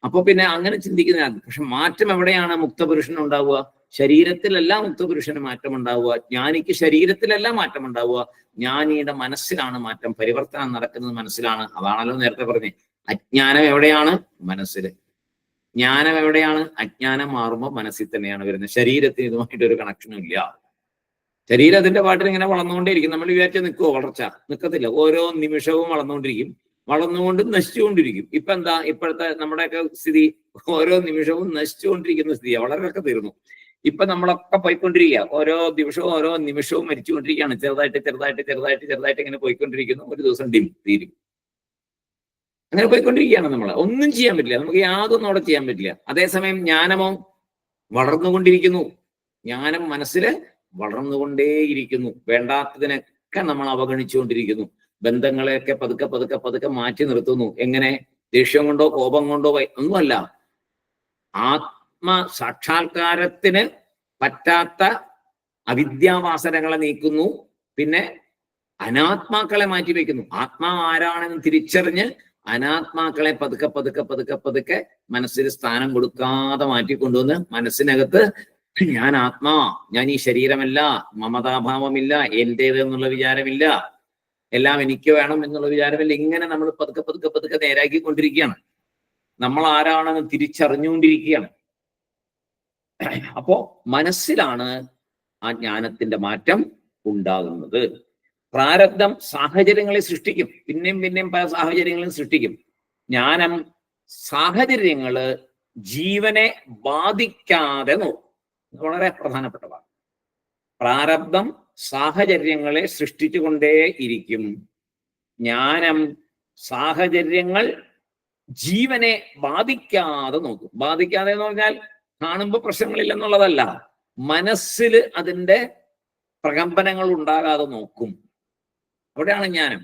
അപ്പൊ പിന്നെ അങ്ങനെ ചിന്തിക്കുന്നതാണ്. പക്ഷെ മാറ്റം എവിടെയാണ് മുക്തപുരുഷൻ ഉണ്ടാവുക? ശരീരത്തിലല്ല മുക്തപുരുഷന് മാറ്റം ഉണ്ടാവുക, ജ്ഞാനിക്ക് ശരീരത്തിലല്ല മാറ്റം ഉണ്ടാവുക, ജ്ഞാനിയുടെ മനസ്സിലാണ് മാറ്റം, പരിവർത്തനം നടക്കുന്നത് മനസ്സിലാണ്. അതാണല്ലോ നേരത്തെ പറഞ്ഞേ, അജ്ഞാനം എവിടെയാണ്? മനസ്സിൽ. ജ്ഞാനം എവിടെയാണ്? അജ്ഞാനം മാറുമ്പോൾ മനസ്സിൽ തന്നെയാണ് വരുന്നത്. ശരീരത്തിന് ഇതുമായിട്ടൊരു കണക്ഷനും ഇല്ല. ശരീരം അതിന്റെ പാട്ടിൽ ഇങ്ങനെ വളർന്നുകൊണ്ടേയിരിക്കും. നമ്മൾ വിചാരിച്ച നിൽക്കുമോ? വളർച്ച നിൽക്കത്തില്ല. ഓരോ നിമിഷവും വളർന്നുകൊണ്ടിരിക്കും, വളർന്നുകൊണ്ട് നശിച്ചുകൊണ്ടിരിക്കും. ഇപ്പൊ എന്താ ഇപ്പോഴത്തെ നമ്മുടെയൊക്കെ സ്ഥിതി? ഓരോ നിമിഷവും നശിച്ചുകൊണ്ടിരിക്കുന്ന സ്ഥിതിയാണ്. വളരെയൊക്കെ തീർന്നു. ഇപ്പൊ നമ്മളൊക്കെ പോയിക്കൊണ്ടിരിക്കുക, ഓരോ ദിവസവും ഓരോ നിമിഷവും മരിച്ചുകൊണ്ടിരിക്കുകയാണ്. ചെറുതായിട്ട് ഇങ്ങനെ പോയിക്കൊണ്ടിരിക്കുന്നു. ഒരു ദിവസം തീരും. അങ്ങനെ പോയിക്കൊണ്ടിരിക്കുകയാണ്. നമ്മൾ ഒന്നും ചെയ്യാൻ പറ്റില്ല, നമുക്ക് യാതൊന്നും അവിടെ ചെയ്യാൻ പറ്റില്ല. അതേസമയം ജ്ഞാനമോ വളർന്നുകൊണ്ടിരിക്കുന്നു. ജ്ഞാനം മനസ്സിൽ വളർന്നുകൊണ്ടേയിരിക്കുന്നു. വേണ്ടാത്തതിനൊക്കെ നമ്മൾ അവഗണിച്ചുകൊണ്ടിരിക്കുന്നു. ബന്ധങ്ങളെയൊക്കെ പതുക്കെ മാറ്റി നിർത്തുന്നു. എങ്ങനെ? ദേഷ്യം കൊണ്ടോ കോപം കൊണ്ടോ ഒന്നുമല്ല, ആത്മസാക്ഷാത്കാരത്തിന് പറ്റാത്ത അവിദ്യാവാസനകളെ നീക്കുന്നു. പിന്നെ അനാത്മാക്കളെ മാറ്റി വെക്കുന്നു. ആത്മാവ് ആരാണെന്ന് തിരിച്ചറിഞ്ഞ് അനാത്മാക്കളെ പതുക്കെ മനസ്സിൽ സ്ഥാനം കൊടുക്കാതെ മാറ്റിക്കൊണ്ടുവന്ന് മനസ്സിനകത്ത് ഞാൻ ആത്മാ, ഞാൻ ഈ ശരീരമല്ല, മമതാഭാവമില്ല, എന്റേത് എന്നുള്ള വിചാരമില്ല, എല്ലാം എനിക്ക് വേണം എന്നുള്ള വിചാരമില്ല, ഇങ്ങനെ നമ്മൾ പതുക്കെ നേരാക്കിക്കൊണ്ടിരിക്കുകയാണ്. നമ്മൾ ആരാണെന്ന് തിരിച്ചറിഞ്ഞുകൊണ്ടിരിക്കുകയാണ്. അപ്പോ മനസ്സിലാണ് ആ ജ്ഞാനത്തിന്റെ മാറ്റം ഉണ്ടാകുന്നത്. പ്രാരബ്ധം സാഹചര്യങ്ങളെ സൃഷ്ടിക്കും, പിന്നെയും പല സാഹചര്യങ്ങളും സൃഷ്ടിക്കും. ജ്ഞാനം സാഹചര്യങ്ങള് ജീവനെ ബാധിക്കാതെ നോക്കും. വളരെ പ്രധാനപ്പെട്ടതാണ്. പ്രാരബ്ധം സാഹചര്യങ്ങളെ സൃഷ്ടിച്ചുകൊണ്ടേ ഇരിക്കും. ജ്ഞാനം സാഹചര്യങ്ങൾ ജീവനെ ബാധിക്കാതെ നോക്കും. ബാധിക്കാതെ എന്ന് പറഞ്ഞാൽ കാണുമ്പോൾ പ്രശ്നങ്ങളില്ലെന്നുള്ളതല്ല, മനസ്സിൽ അതിൻ്റെ പ്രകമ്പനങ്ങൾ ഉണ്ടാകാതെ നോക്കും. അവിടെയാണ് ജ്ഞാനം.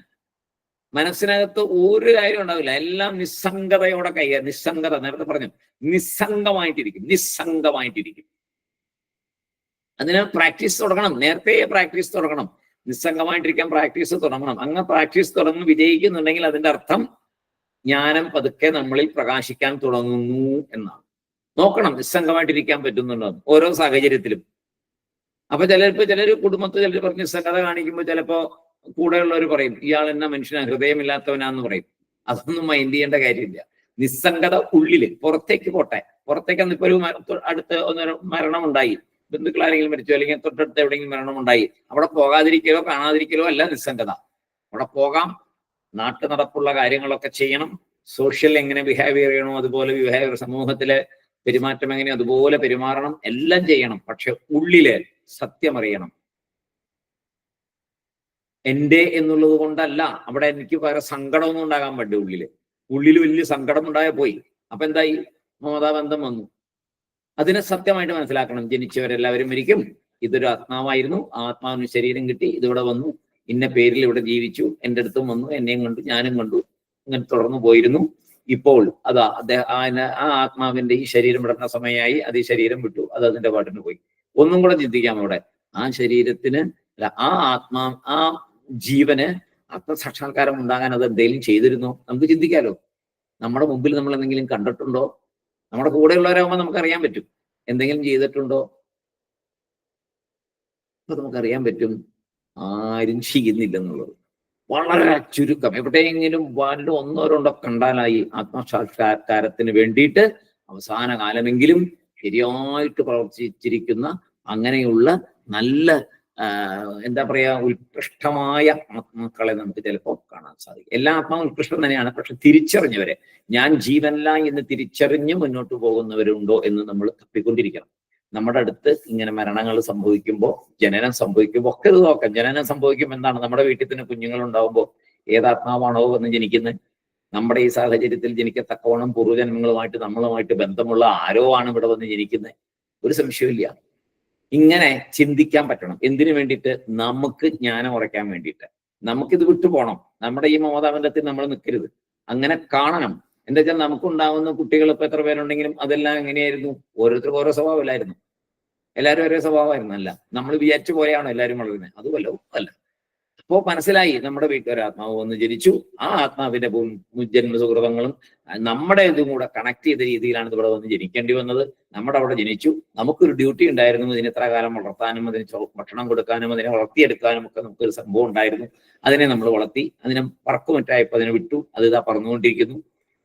മനസ്സിനകത്ത് ഒരു കാര്യം ഉണ്ടാവില്ല, എല്ലാം നിസ്സംഗതയോടെ നിസ്സംഗത, നേരത്തെ പറഞ്ഞു, നിസ്സംഗമായിട്ടിരിക്കും. അതിന് പ്രാക്ടീസ് തുടങ്ങണം, നേരത്തെ പ്രാക്ടീസ് തുടങ്ങണം. നിസ്സംഗമായിട്ടിരിക്കാൻ പ്രാക്ടീസ് തുടങ്ങണം. അങ്ങ് പ്രാക്ടീസ് തുടങ്ങി വിജയിക്കുന്നുണ്ടെങ്കിൽ അതിന്റെ അർത്ഥം ജ്ഞാനം പതുക്കെ നമ്മളിൽ പ്രകാശിക്കാൻ തുടങ്ങുന്നു എന്നാണ്. നോക്കണം നിസ്സംഗമായിട്ടിരിക്കാൻ പറ്റുന്നുണ്ടോ ഓരോ സാഹചര്യത്തിലും. അപ്പൊ ചിലർ കുടുംബത്തിൽ ചിലർ പറഞ്ഞ് നിസ്സംഗത കാണിക്കുമ്പോൾ ചിലപ്പോ കൂടെയുള്ളവർ പറയും ഇയാൾ എന്നാ മനുഷ്യനാ, ഹൃദയമില്ലാത്തവനാന്ന് പറയും. അതൊന്നും മൈൻഡ് ചെയ്യേണ്ട കാര്യമില്ല. നിസ്സംഗത ഉള്ളില്, പുറത്തേക്ക് പോട്ടെ. പുറത്തേക്ക് ഇപ്പൊ ഒരു അടുത്ത് മരണം ഉണ്ടായി, ബന്ധുക്കൾ ആരെങ്കിലും മരിച്ചു, അല്ലെങ്കിൽ തൊട്ടടുത്ത് എവിടെയെങ്കിലും മരണം ഉണ്ടായി, അവിടെ പോകാതിരിക്കലോ കാണാതിരിക്കലോ അല്ല നിസ്സംഗത. അവിടെ പോകാം, നാട്ടു നടപ്പുള്ള കാര്യങ്ങളൊക്കെ ചെയ്യണം, സോഷ്യൽ എങ്ങനെ ബിഹേവിയർ ചെയ്യണോ അതുപോലെ ബിഹേവിയർ, സമൂഹത്തിലെ പെരുമാറ്റം എങ്ങനെ അതുപോലെ പെരുമാറണം, എല്ലാം ചെയ്യണം. പക്ഷെ ഉള്ളില് സത്യം അറിയണം. എന്റെ എന്നുള്ളത് കൊണ്ടല്ല അവിടെ എനിക്ക് വേറെ സങ്കടമൊന്നും ഉണ്ടാകാൻ പാടില്ല. ഉള്ളിൽ വലിയ സങ്കടം ഉണ്ടായാൽ പോയി. അപ്പൊ എന്തായി? മമതാബന്ധം വന്നു. അതിനെ സത്യമായിട്ട് മനസ്സിലാക്കണം. ജനിച്ചവരെല്ലാവരും മരിക്കും. ഇതൊരു ആത്മാവായിരുന്നു, ആ ആത്മാവിന് ശരീരം കിട്ടി, ഇതിവിടെ വന്നു, ഇന്ന പേരിൽ ഇവിടെ ജീവിച്ചു, എൻ്റെ അടുത്തും വന്നു, എന്നെയും കണ്ടു, ഞാനും കണ്ടു, ഇങ്ങനെ തുടർന്നു പോയിരുന്നു. ഇപ്പോൾ അതാ ആ ആത്മാവിന്റെ ഈ ശരീരം വിടുന്ന സമയമായി, അത് ഈ ശരീരം വിട്ടു, അത് അതിന്റെ പാട്ടിന് പോയി. ഒന്നും കൂടെ ചിന്തിക്കാം. അവിടെ ആ ശരീരത്തിന് ആ ആ ജീവന് ആത്മസാക്ഷാത്കാരം ഉണ്ടാകാൻ അത് എന്തെങ്കിലും ചെയ്തിരുന്നോ? നമുക്ക് ചിന്തിക്കാലോ. നമ്മുടെ മുമ്പിൽ നമ്മൾ എന്തെങ്കിലും കണ്ടിട്ടുണ്ടോ? നമ്മുടെ കൂടെയുള്ളവരാകുമ്പോൾ നമുക്കറിയാൻ പറ്റും എന്തെങ്കിലും ചെയ്തിട്ടുണ്ടോ. അപ്പൊ നമുക്കറിയാൻ പറ്റും ആരും ചെയ്യുന്നില്ലെന്നുള്ളത്. വളരെ ചുരുക്കം. എവിടെയെങ്കിലും വാലിൽ ഒന്നോ രണ്ടോ കണ്ടാലായി ആത്മസാക്ഷാത്കാരത്തിന് വേണ്ടിയിട്ട് അവസാന കാലമെങ്കിലും ശരിയായിട്ട് പ്രവർത്തിച്ചിരിക്കുന്ന അങ്ങനെയുള്ള നല്ല എന്താ പറയാ, ഉത്കൃഷ്ടമായ ആത്മാക്കളെ നമുക്ക് ചിലപ്പോൾ കാണാൻ സാധിക്കും. എല്ലാ ആത്മാവും ഉത്കൃഷ്ടം തന്നെയാണ്. പക്ഷെ തിരിച്ചറിഞ്ഞവരെ, ഞാൻ ജീവനല്ല എന്ന് തിരിച്ചറിഞ്ഞ് മുന്നോട്ട് പോകുന്നവരുണ്ടോ എന്ന് നമ്മൾ തപ്പിക്കൊണ്ടിരിക്കണം. നമ്മുടെ അടുത്ത് ഇങ്ങനെ മരണങ്ങൾ സംഭവിക്കുമ്പോൾ, ജനനം സംഭവിക്കുമ്പോൾ ഒക്കെ ഇത് നോക്കാം. ജനനം സംഭവിക്കുമ്പോൾ എന്താണ്? നമ്മുടെ വീട്ടിൽ തന്നെ കുഞ്ഞുങ്ങൾ ഉണ്ടാവുമ്പോൾ ഏതാത്മാവാണോ വന്ന് ജനിക്കുന്നത്? നമ്മുടെ ഈ സാഹചര്യത്തിൽ ജനിക്കത്തക്കവണ്ണം പൂർവ്വജന്മങ്ങളുമായിട്ട് നമ്മളുമായിട്ട് ബന്ധമുള്ള ആരോ ആണ് ഇവിടെ വന്ന് ജനിക്കുന്നത്. ഒരു സംശയമില്ല. ഇങ്ങനെ ചിന്തിക്കാൻ പറ്റണം. എന്തിനു വേണ്ടിയിട്ട്? നമുക്ക് ജ്ഞാനം ഉറയ്ക്കാൻ വേണ്ടിയിട്ട്. നമുക്കിത് വിട്ടുപോകണം. നമ്മുടെ ഈ മമതാബന്ധത്തിൽ നമ്മൾ നിൽക്കരുത്. അങ്ങനെ കാണണം. എന്താ വെച്ചാൽ നമുക്കുണ്ടാവുന്ന കുട്ടികൾ ഇപ്പൊ എത്ര പേരുണ്ടെങ്കിലും അതെല്ലാം എങ്ങനെയായിരുന്നു? ഓരോരുത്തർക്കും ഓരോ സ്വഭാവമില്ലായിരുന്നു. എല്ലാവരും ഒരേ സ്വഭാവമായിരുന്നു. അല്ല, നമ്മൾ വിചാരിച്ച പോലെയാണോ എല്ലാവരും വളരുന്നത്? അതുമല്ലോ അല്ല. അപ്പോ മനസ്സിലായി, നമ്മുടെ വീട്ടുകാരാത്മാവ് വന്ന് ജനിച്ചു. ആ ആത്മാവിന്റെ മുജ്ജന്മ സുഹൃതങ്ങളും നമ്മുടെ ഇതും കൂടെ കണക്ട് ചെയ്ത രീതിയിലാണ് ഇവിടെ വന്ന് ജനിക്കേണ്ടി വന്നത്. നമ്മുടെ അവിടെ ജനിച്ചു. നമുക്കൊരു ഡ്യൂട്ടി ഉണ്ടായിരുന്നു. ഇതിന് ഇത്ര കാലം വളർത്താനും അതിന് ഭക്ഷണം കൊടുക്കാനും അതിനെ വളർത്തിയെടുക്കാനും ഒക്കെ നമുക്കൊരു സംഭവം ഉണ്ടായിരുന്നു. അതിനെ നമ്മൾ വളർത്തി, അതിനെ പറക്കുമറ്റായപ്പോൾ അതിനെ വിട്ടു. അത് ഇതാ പറന്നുകൊണ്ടിരിക്കുന്നു.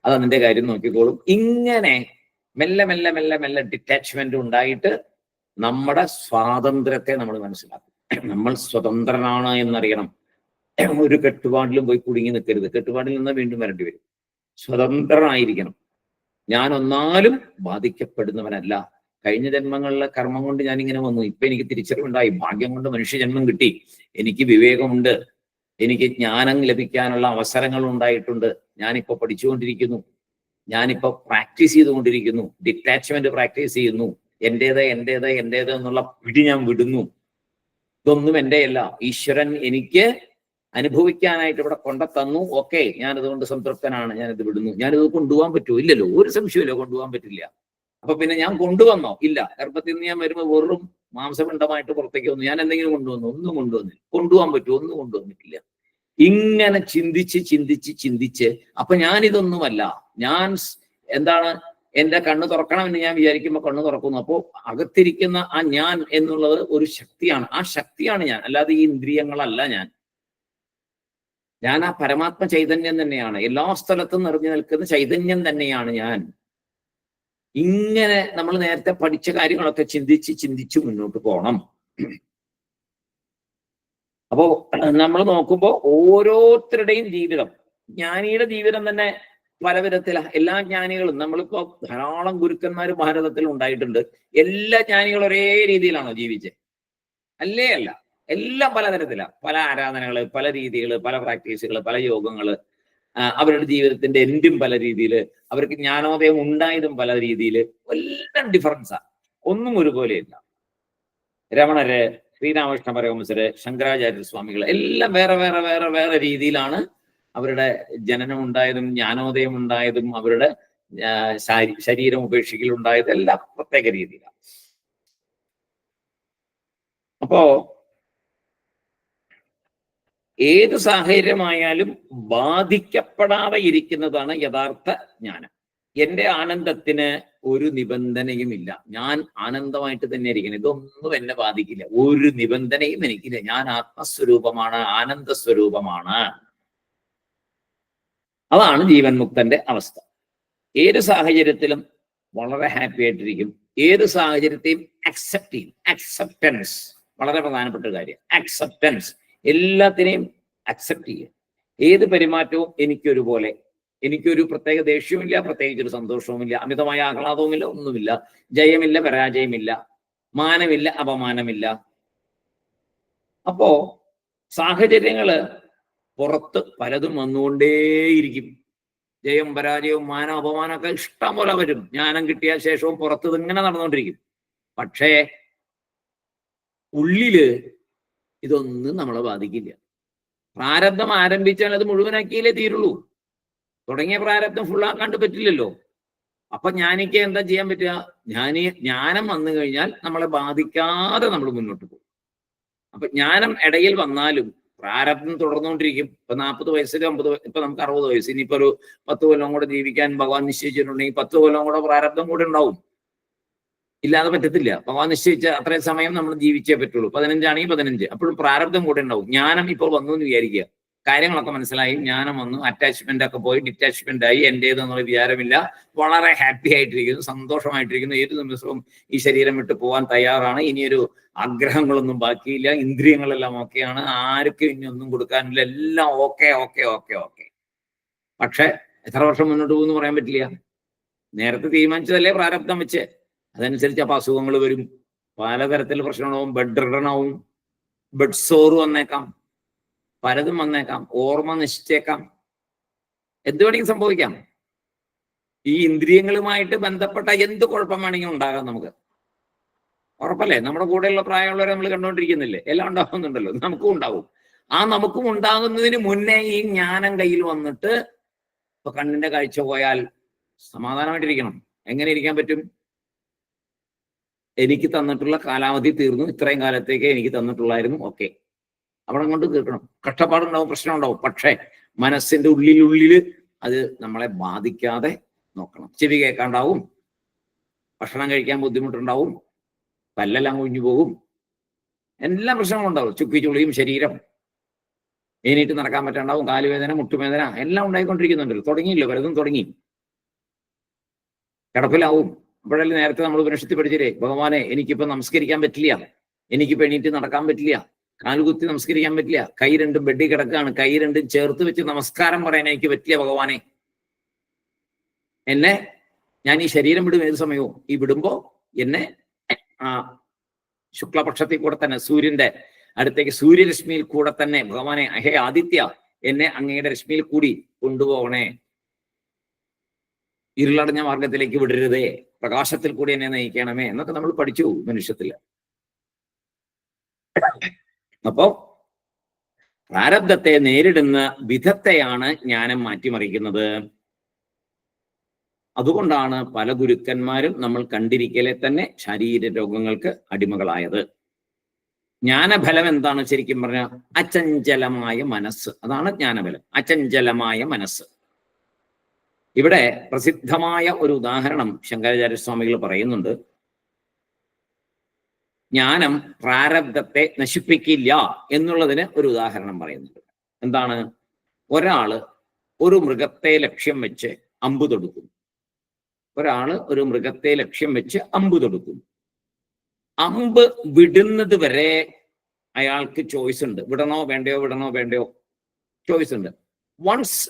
അത് അതിന്റെ കാര്യം നോക്കിക്കോളും. ഇങ്ങനെ മെല്ലെ മെല്ലെ മെല്ലെ മെല്ലെ ഡിറ്റാച്ച്മെന്റ് ഉണ്ടായിട്ട് നമ്മുടെ സ്വാതന്ത്ര്യത്തെ നമ്മൾ മനസ്സിലാക്കും. നമ്മൾ സ്വതന്ത്രനാണ് എന്നറിയണം. ഒരു കെട്ടുപാടിലും പോയി കുടുങ്ങി നിൽക്കരുത്. കെട്ടുപാടിൽ നിന്ന് വീണ്ടും വരേണ്ടി വരും. സ്വതന്ത്രനായിരിക്കണം. ഞാൻ ഒന്നാലും ബാധിക്കപ്പെടുന്നവനല്ല. കഴിഞ്ഞ ജന്മങ്ങളിലെ കർമ്മം കൊണ്ട് ഞാനിങ്ങനെ വന്നു. ഇപ്പൊ എനിക്ക് തിരിച്ചറിവുണ്ടായി. ഭാഗ്യം കൊണ്ട് മനുഷ്യജന്മം കിട്ടി. എനിക്ക് വിവേകമുണ്ട്. എനിക്ക് ജ്ഞാനം ലഭിക്കാനുള്ള അവസരങ്ങൾ ഉണ്ടായിട്ടുണ്ട്. ഞാനിപ്പോ പഠിച്ചുകൊണ്ടിരിക്കുന്നു. ഞാനിപ്പോ പ്രാക്ടീസ് ചെയ്തുകൊണ്ടിരിക്കുന്നു. ഡിറ്റാച്ച്മെന്റ് പ്രാക്ടീസ് ചെയ്യുന്നു. എന്റേത് എന്റേത് എന്റേത് എന്നുള്ള പിടി ഞാൻ വിടുന്നു. ഇതൊന്നും എന്റെയല്ല. ഈശ്വരൻ എനിക്ക് അനുഭവിക്കാനായിട്ട് ഇവിടെ കൊണ്ടുതന്നു. ഓക്കെ, ഞാനതുകൊണ്ട് സംതൃപ്തനാണ്. ഞാനിത് വിടുന്നു. ഞാനിത് കൊണ്ടുപോകാൻ പറ്റുമോ? ഇല്ലല്ലോ. ഒരു സംശയമില്ല, കൊണ്ടുപോകാൻ പറ്റില്ല. അപ്പൊ പിന്നെ ഞാൻ കൊണ്ടുവന്നോ? ഇല്ല. ഗർഭത്തിൽ നിന്ന് ഞാൻ വരുമ്പോൾ വെറും മാംസപിണ്ഡമായിട്ട് പുറത്തേക്ക് വന്നു. ഞാൻ എന്തെങ്കിലും കൊണ്ടുവന്നു? ഒന്നും കൊണ്ടുവന്നില്ല. കൊണ്ടുപോകാൻ പറ്റുമോ? ഒന്നും കൊണ്ടുവന്നിട്ടില്ല. ഇങ്ങനെ ചിന്തിച്ച് ചിന്തിച്ച് ചിന്തിച്ച് അപ്പൊ ഞാനിതൊന്നുമല്ല. ഞാൻ എന്താണ്? എന്റെ കണ്ണ് തുറക്കണമെന്ന് ഞാൻ വിചാരിക്കുമ്പോൾ കണ്ണ് തുറക്കുന്നു. അപ്പോൾ അകത്തിരിക്കുന്ന ആ ഞാൻ എന്നുള്ളത് ഒരു ശക്തിയാണ്. ആ ശക്തിയാണ് ഞാൻ, അല്ലാതെ ഈ ഇന്ദ്രിയങ്ങളല്ല ഞാൻ. ഞാൻ ആ പരമാത്മ ചൈതന്യം തന്നെയാണ്. എല്ലാ സ്ഥലത്തും നിറഞ്ഞു നിൽക്കുന്ന ചൈതന്യം തന്നെയാണ് ഞാൻ. ഇങ്ങനെ നമ്മൾ നേരത്തെ പഠിച്ച കാര്യങ്ങളൊക്കെ ചിന്തിച്ച് ചിന്തിച്ച് മുന്നോട്ട് പോകണം. അപ്പോ നമ്മൾ നോക്കുമ്പോൾ ഓരോരുത്തരുടെയും ജീവിതം, ജ്ഞാനിയുടെ ജീവിതം തന്നെ പല വിധത്തിലാണ്. എല്ലാ ജ്ഞാനികളും, നമ്മളിപ്പോ ധാരാളം ഗുരുക്കന്മാർ ഭാരതത്തിൽ ഉണ്ടായിട്ടുണ്ട്. എല്ലാ ജ്ഞാനികളും ഒരേ രീതിയിലാണോ ജീവിച്ചത്? അല്ലേ അല്ല. എല്ലാം പലതരത്തിലാണ്. പല ആരാധനകള്, പല രീതികള്, പല പ്രാക്ടീസുകള്, പല യോഗങ്ങള്. അവരുടെ ജീവിതത്തിന്റെ എൻഡും പല രീതിയില്, അവർക്ക് ജ്ഞാനോദയം ഉണ്ടായതും പല രീതിയില്. എല്ലാം ഡിഫറൻസാ. ഒന്നും ഒരുപോലെയില്ല. രമണര്, ശ്രീരാമകൃഷ്ണ പരമഹംസര്, ശങ്കരാചാര്യ സ്വാമികൾ എല്ലാം വേറെ വേറെ വേറെ വേറെ രീതിയിലാണ് അവരുടെ ജനനം ഉണ്ടായതും ജ്ഞാനോദയം ഉണ്ടായതും അവരുടെ ശരീരം ഉപേക്ഷിക്കലുണ്ടായതും എല്ലാം പ്രത്യേക രീതിയിലാണ്. അപ്പോ ഏത് സാഹചര്യമായാലും ബാധിക്കപ്പെടാതെ ഇരിക്കുന്നതാണ് യഥാർത്ഥ ജ്ഞാനം. എന്റെ ആനന്ദത്തിന് ഒരു നിബന്ധനയുമില്ല. ഞാൻ ആനന്ദമായിട്ട് തന്നെ ഇരിക്കണം. ഇതൊന്നും എന്നെ ബാധിക്കില്ല. ഒരു നിബന്ധനയും എനിക്കില്ല. ഞാൻ ആത്മസ്വരൂപമാണ്, ആനന്ദ സ്വരൂപമാണ്. അതാണ് ജീവൻ മുക്തന്റെ അവസ്ഥ. ഏത് സാഹചര്യത്തിലും വളരെ ഹാപ്പി ആയിട്ടിരിക്കും. ഏത് സാഹചര്യത്തെയും അക്സെപ്റ്റ് ചെയ്യും. അക്സെപ്റ്റൻസ് വളരെ പ്രധാനപ്പെട്ട കാര്യം. അക്സെപ്റ്റൻസ്, എല്ലാത്തിനെയും അക്സെപ്റ്റ് ചെയ്യുക. ഏത് പെരുമാറ്റവും എനിക്കൊരുപോലെ. എനിക്കൊരു പ്രത്യേക ദേഷ്യവുമില്ല, പ്രത്യേകിച്ചൊരു സന്തോഷവുമില്ല, അമിതമായ ആഹ്ലാദവുമില്ല, ഒന്നുമില്ല. ജയമില്ല, പരാജയമില്ല, മാനമില്ല, അപമാനമില്ല. അപ്പോ സാഹചര്യങ്ങള് പുറത്ത് പലതും വന്നുകൊണ്ടേയിരിക്കും. ജയവും പരാജയവും മാനം അപമാനമൊക്കെ ഇഷ്ടം പോലെ വരും. ജ്ഞാനം കിട്ടിയ ശേഷവും പുറത്ത് ഇങ്ങനെ നടന്നുകൊണ്ടിരിക്കും. പക്ഷേ ഉള്ളില് ഇതൊന്നും നമ്മളെ ബാധിക്കില്ല. പ്രാരബ്ധം ആരംഭിച്ചാൽ അത് മുഴുവനാക്കിയാലേ തീരുള്ളൂ. തുടങ്ങിയ പ്രാരബ്ധം ഫുള്ളാക്കാണ്ട് പറ്റില്ലല്ലോ. അപ്പൊ ജ്ഞാനിക്ക് എന്താ ചെയ്യാൻ പറ്റുക? ജ്ഞാനം വന്നു കഴിഞ്ഞാൽ നമ്മളെ ബാധിക്കാതെ നമ്മൾ മുന്നോട്ട് പോകും. അപ്പൊ ജ്ഞാനം ഇടയിൽ വന്നാലും പ്രാരബ്ധം തുടർന്നുകൊണ്ടിരിക്കും. ഇപ്പൊ 40 വയസ്സിൽ 50, ഇപ്പൊ നമുക്ക് 60 വയസ്സ്. ഇനിയിപ്പോ ഒരു 10 കൊല്ലം കൂടെ ജീവിക്കാൻ ഭഗവാൻ നിശ്ചയിച്ചിട്ടുണ്ടെങ്കിൽ 10 കൊല്ലം കൂടെ പ്രാരബ്ധം കൂടെ ഉണ്ടാവും. ഇല്ലാതെ പറ്റത്തില്ല. ഭഗവാൻ നിശ്ചയിച്ച അത്രയും സമയം നമ്മൾ ജീവിച്ചേ പറ്റുള്ളൂ. 15 ആണെങ്കിൽ 15. അപ്പോഴും പ്രാരബ്ധം കൂടെ ഉണ്ടാവും. ജ്ഞാനം ഇപ്പോൾ വന്നു എന്ന് വിചാരിക്കുക. കാര്യങ്ങളൊക്കെ മനസ്സിലായി, ജ്ഞാനം വന്നു, അറ്റാച്ച്മെന്റ് ഒക്കെ പോയി, ഡിറ്റാച്ച്മെന്റ് ആയി, എന്റേതെന്നുള്ള വിചാരമില്ല, വളരെ ഹാപ്പി ആയിട്ടിരിക്കുന്നു, സന്തോഷമായിട്ടിരിക്കുന്നു. ഏത് നിമിഷവും ഈ ശരീരം വിട്ട് പോകാൻ തയ്യാറാണ്. ഇനിയൊരു ആഗ്രഹങ്ങളൊന്നും ബാക്കിയില്ല, ഇന്ദ്രിയങ്ങളെല്ലാം ഓക്കെയാണ്, ആർക്കും ഇനി ഒന്നും കൊടുക്കാനില്ല, എല്ലാം ഓക്കെ ഓക്കെ ഓക്കെ ഓക്കെ. പക്ഷെ എത്ര വർഷം മുന്നോട്ട് പോകുമെന്ന് പറയാൻ പറ്റില്ല. നേരത്തെ തീരുമാനിച്ചതല്ലേ പ്രാരബ്ധം വെച്ച്. അതനുസരിച്ച് അപ്പൊ അസുഖങ്ങൾ വരും, പലതരത്തിലുള്ള പ്രശ്നങ്ങളാവും, ബെഡ് റിഡൺ ആവും, ബെഡ് സോറ് വന്നേക്കാം, പലതും വന്നേക്കാം, ഓർമ്മ നശിച്ചേക്കാം, എന്ത് വേണമെങ്കിലും സംഭവിക്കാം. ഈ ഇന്ദ്രിയങ്ങളുമായിട്ട് ബന്ധപ്പെട്ട എന്ത് കുഴപ്പം വേണമെങ്കിലും ഉണ്ടാകാം നമുക്ക്. ഉറപ്പല്ലേ? നമ്മുടെ കൂടെയുള്ള പ്രായമുള്ളവരെ നമ്മൾ കണ്ടുകൊണ്ടിരിക്കുന്നില്ലേ? എല്ലാം ഉണ്ടാകുന്നുണ്ടല്ലോ, നമുക്കും ഉണ്ടാവും. ആ നമുക്കും ഉണ്ടാകുന്നതിന് മുന്നേ ഈ ജ്ഞാനം കയ്യിൽ വന്നിട്ട് ഇപ്പൊ കണ്ണിന്റെ കാഴ്ച പോയാൽ സമാധാനമായിട്ടിരിക്കണം. എങ്ങനെ ഇരിക്കാൻ പറ്റും? എനിക്ക് തന്നിട്ടുള്ള കാലാവധി തീർന്നു, ഇത്രയും കാലത്തേക്ക് എനിക്ക് തന്നിട്ടുള്ളായിരുന്നു, ഓക്കെ, അവിടെ കൊണ്ട് തീർക്കണം. കഷ്ടപ്പാടുണ്ടാവും, പ്രശ്നം ഉണ്ടാവും. പക്ഷേ മനസ്സിന്റെ ഉള്ളിൽ അത് നമ്മളെ ബാധിക്കാതെ നോക്കണം. ചെവി കേൾക്കാണ്ടാവും, ഭക്ഷണം കഴിക്കാൻ ബുദ്ധിമുട്ടുണ്ടാവും, പല്ലെല്ലാം കുഞ്ഞു പോകും, എല്ലാ പ്രശ്നങ്ങളും ഉണ്ടാവും. ചുക്കി ചുളിയും, ശരീരം എണീറ്റ് നടക്കാൻ പറ്റാണ്ടാവും, കാലുവേദന, മുട്ടുവേദന എല്ലാം ഉണ്ടായിക്കൊണ്ടിരിക്കുന്നുണ്ടല്ലോ. തുടങ്ങിയില്ലോ, പലതും തുടങ്ങി. കിടപ്പിലാവും. അപ്പോഴല്ലേ നേരത്തെ നമ്മൾ ഉപനിഷത്തിൽ പഠിച്ചില്ലേ, ഭഗവാനെ എനിക്കിപ്പോ നമസ്കരിക്കാൻ പറ്റില്ല, എനിക്കിപ്പോ എണീറ്റ് നടക്കാൻ പറ്റില്ല, കാലുകുത്തി നമസ്കരിക്കാൻ പറ്റില്ല, കൈ രണ്ടും ബെഡിൽ കിടക്കാണ്, കൈ രണ്ടും ചേർത്ത് വെച്ച് നമസ്കാരം പറയാൻ എനിക്ക് പറ്റില്ല ഭഗവാനെ. എന്നെ, ഞാൻ ഈ ശരീരം വിടും ഏത് സമയവും. ഈ വിടുമ്പോ എന്നെ ആ ശുക്ലപക്ഷത്തിൽ കൂടെ തന്നെ, സൂര്യന്റെ അടുത്തേക്ക്, സൂര്യരശ്മിയിൽ കൂടെ തന്നെ ഭഗവാനെ, ഹേ ആദിത്യ, എന്നെ അങ്ങയുടെ രശ്മിയിൽ കൂടി കൊണ്ടുപോകണേ, ഇരുളടഞ്ഞ മാർഗത്തിലേക്ക് വിടരുതേ, പ്രകാശത്തിൽ കൂടി എന്നെ നയിക്കണമേ എന്നൊക്കെ നമ്മൾ പഠിച്ചു മനുഷ്യത്തില്. അപ്പോ പ്രാരബ്ധത്തെ നേരിടുന്ന വിധത്തെയാണ് ജ്ഞാനം മാറ്റിമറിക്കുന്നത്. അതുകൊണ്ടാണ് പല ഗുരുക്കന്മാരും നമ്മൾ കണ്ടിരിക്കലെ തന്നെ ശാരീരിക രോഗങ്ങൾക്ക് അടിമകളായത്. ജ്ഞാനഫലം എന്താണ്? ശരിക്കും പറഞ്ഞാൽ അചഞ്ചലമായ മനസ്സ്. അതാണ് ജ്ഞാനഫലം, അചഞ്ചലമായ മനസ്സ്. ഇവിടെ പ്രസിദ്ധമായ ഒരു ഉദാഹരണം ശങ്കരാചാര്യസ്വാമികൾ പറയുന്നുണ്ട്. ജ്ഞാനം പ്രാരബ്ധത്തെ നശിപ്പിക്കില്ല എന്നുള്ളതിന് ഒരു ഉദാഹരണം പറയുന്നുണ്ട്. എന്താണ്? ഒരാള് ഒരു മൃഗത്തെ ലക്ഷ്യം വെച്ച് അമ്പ് തൊടുക്കും. ഒരാള് ഒരു മൃഗത്തെ ലക്ഷ്യം വെച്ച് അമ്പ് തൊടുക്കും. അമ്പ് വിടുന്നത് വരെ അയാൾക്ക് ചോയ്സ് ഉണ്ട്. വിടണോ വേണ്ടയോ, വിടണോ വേണ്ടയോ, ചോയ്സ് ഉണ്ട്. വൺസ്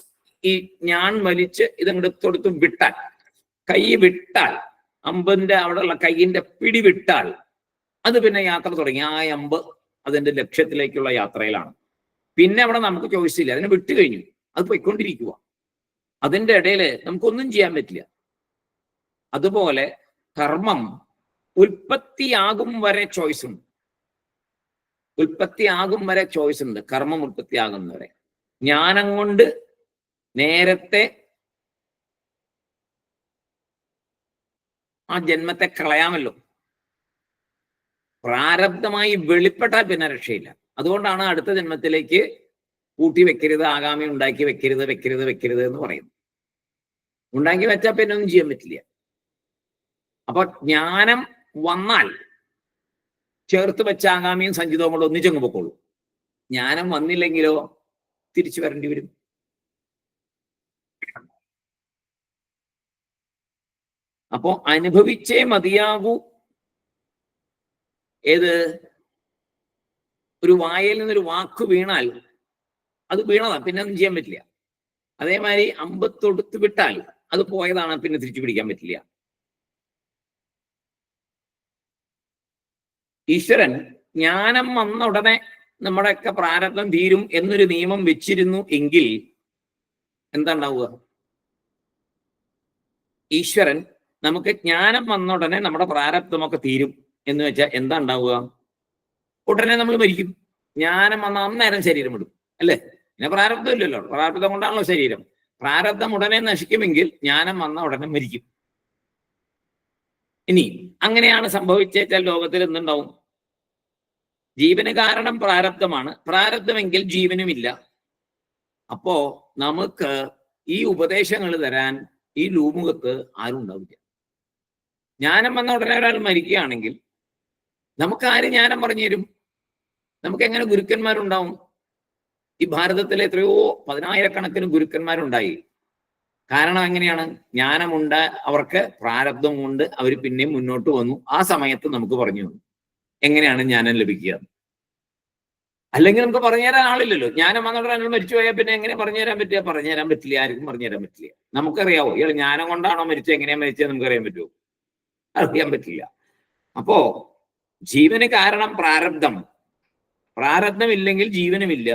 ഈ ഞാൻ വലിച്ച് ഇതങ്ങോട്ട് തൊടുത്തും വിട്ടാൽ, കൈ വിട്ടാൽ, അമ്പിന്റെ അവിടെയുള്ള കൈയിന്റെ പിടി വിട്ടാൽ, അത് പിന്നെ യാത്ര തുടങ്ങി. ആ അമ്പ് അതിന്റെ ലക്ഷ്യത്തിലേക്കുള്ള യാത്രയിലാണ്. പിന്നെ അവിടെ നമുക്ക് ചോയ്സ് ഇല്ല, അതിനെ വിട്ടു കഴിഞ്ഞു, അത് പോയിക്കൊണ്ടിരിക്കുക. അതിന്റെ ഇടയിൽ നമുക്കൊന്നും ചെയ്യാൻ പറ്റില്ല. അതുപോലെ കർമ്മം ഉൽപ്പത്തിയാകും വരെ ചോയ്സ് ഉണ്ട്. ഉൽപ്പത്തിയാകും വരെ ചോയ്സ് ഉണ്ട്, കർമ്മം ഉൽപ്പത്തിയാകുന്നവരെ. ജ്ഞാനം കൊണ്ട് നേരത്തെ ആ ജന്മത്തെ കളയാമല്ലോ. പ്രാരബ്ധമായി വെളിപ്പെട്ടാൽ പിന്നെ രക്ഷയില്ല. അതുകൊണ്ടാണ് അടുത്ത ജന്മത്തിലേക്ക് കൂട്ടി വെക്കരുത്, ആഗാമി ഉണ്ടാക്കി വെക്കരുത്, വെക്കരുത് വെക്കരുത് എന്ന് പറയുന്നു. ഉണ്ടാക്കി വെച്ചാൽ പിന്നെ ഒന്നും ചെയ്യാൻ പറ്റില്ല. അപ്പൊ ജ്ഞാനം വന്നാൽ ചേർത്ത് വെച്ച ആകാമിയും സഞ്ചിതവും കൂടെ ഒന്നിച്ചങ്ങ് പൊക്കോളൂ. ജ്ഞാനം വന്നില്ലെങ്കിലോ തിരിച്ചു വരേണ്ടി വരും. അപ്പോ അനുഭവിച്ചേ മതിയാകൂ. ഏത്? ഒരു വായിൽ നിന്നൊരു വാക്ക് വീണാൽ അത് വീണതാണ്, പിന്നെ ഒന്നും ചെയ്യാൻ പറ്റില്ല. അതേമാതിരി അമ്പ് തൊടുത്ത് വിട്ടാൽ അത് പോയതാണ്, പിന്നെ തിരിച്ചു പിടിക്കാൻ പറ്റില്ല. ഈശ്വരൻ ജ്ഞാനം വന്ന ഉടനെ നമ്മുടെയൊക്കെ പ്രാരബ്ധം തീരും എന്നൊരു നിയമം വെച്ചിരുന്നു എങ്കിൽ എന്താ ഉണ്ടാവുക? ഈശ്വരൻ നമുക്ക് ജ്ഞാനം വന്ന ഉടനെ നമ്മുടെ പ്രാരബ്ധമൊക്കെ തീരും എന്ന് വെച്ചാൽ എന്താ ഉണ്ടാവുക? ഉടനെ നമ്മൾ മരിക്കും. ജ്ഞാനം വന്ന അന്നേരം ശരീരം വിടും, അല്ലേ? പിന്നെ പ്രാരബ്ധം ഇല്ലല്ലോ, പ്രാരബ്ധം കൊണ്ടാണല്ലോ ശരീരം. പ്രാരബ്ധം ഉടനെ നശിക്കുമെങ്കിൽ ജ്ഞാനം വന്ന ഉടനെ മരിക്കും. ഇനി അങ്ങനെയാണ് സംഭവിച്ചാൽ ലോകത്തിൽ എന്തുണ്ടാവും? ജീവന് കാരണം പ്രാരബ്ധമാണ്. പ്രാരബ്ധമെങ്കിൽ ജീവനുമില്ല. അപ്പോ നമുക്ക് ഈ ഉപദേശങ്ങൾ തരാൻ ഈ ലൂമുഖത്ത് ആരും ഉണ്ടാവില്ല. ജ്ഞാനം വന്ന ഉടനെ ഒരാൾ മരിക്കുകയാണെങ്കിൽ നമുക്ക് ആര് ജ്ഞാനം പറഞ്ഞു തരും? നമുക്ക് എങ്ങനെ ഗുരുക്കന്മാരുണ്ടാവും? ഈ ഭാരതത്തിലെ എത്രയോ 10,000-കണക്കിന് ഗുരുക്കന്മാരുണ്ടായി. കാരണം എങ്ങനെയാണ്? ജ്ഞാനമുണ്ട്, അവർക്ക് പ്രാരബ്ധം കൊണ്ട് അവർ പിന്നെയും മുന്നോട്ട് വന്നു. ആ സമയത്ത് നമുക്ക് പറഞ്ഞു തന്നു എങ്ങനെയാണ് ജ്ഞാനം ലഭിക്കുക. അല്ലെങ്കിൽ നമുക്ക് പറഞ്ഞുതരാൻ ആളില്ലല്ലോ. ജ്ഞാനം വന്നിട്ട് ഒരാൾ മരിച്ചു പോയാൽ പിന്നെ എങ്ങനെ പറഞ്ഞുതരാൻ പറ്റുക? പറഞ്ഞുതരാൻ പറ്റില്ല, ആർക്കും പറഞ്ഞുതരാൻ പറ്റില്ല. നമുക്കറിയാവോ ഇയാൾ ജ്ഞാനം കൊണ്ടാണോ മരിച്ചത്, എങ്ങനെയാ മരിച്ചത് നമുക്കറിയാൻ പറ്റുമോ? അറിയാൻ പറ്റില്ല. അപ്പോ ജീവന് കാരണം പ്രാരബ്ധം. പ്രാരബ്ധം ഇല്ലെങ്കിൽ ജീവനുമില്ല.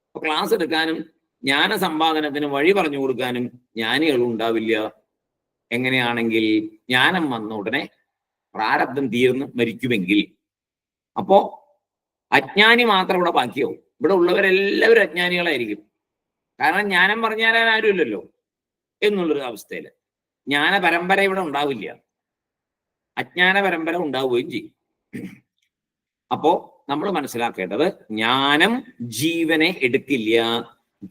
അപ്പൊ ക്ലാസ് എടുക്കാനും ജ്ഞാന സമ്പാദനത്തിന് വഴി പറഞ്ഞു കൊടുക്കാനും ജ്ഞാനികൾ ഉണ്ടാവില്ല. എങ്ങനെയാണെങ്കിൽ ജ്ഞാനം വന്ന ഉടനെ പ്രാരബ്ധം തീർന്ന് മരിക്കുമെങ്കിൽ. അപ്പോ അജ്ഞാനി മാത്രം ഇവിടെ ബാക്കിയാവും. ഇവിടെ ഉള്ളവരെല്ലാവരും അജ്ഞാനികളായിരിക്കും. കാരണം ജ്ഞാനം പറഞ്ഞു തരാൻ ആരുമില്ലല്ലോ എന്നുള്ളൊരു അവസ്ഥയിൽ ജ്ഞാന പരമ്പര ഇവിടെ ഉണ്ടാവില്ല, അജ്ഞാന പരമ്പര ഉണ്ടാവുകയും ചെയ്യും. അപ്പോ നമ്മൾ മനസ്സിലാക്കേണ്ടത് ജ്ഞാനം ജീവനെ എടുക്കില്ല,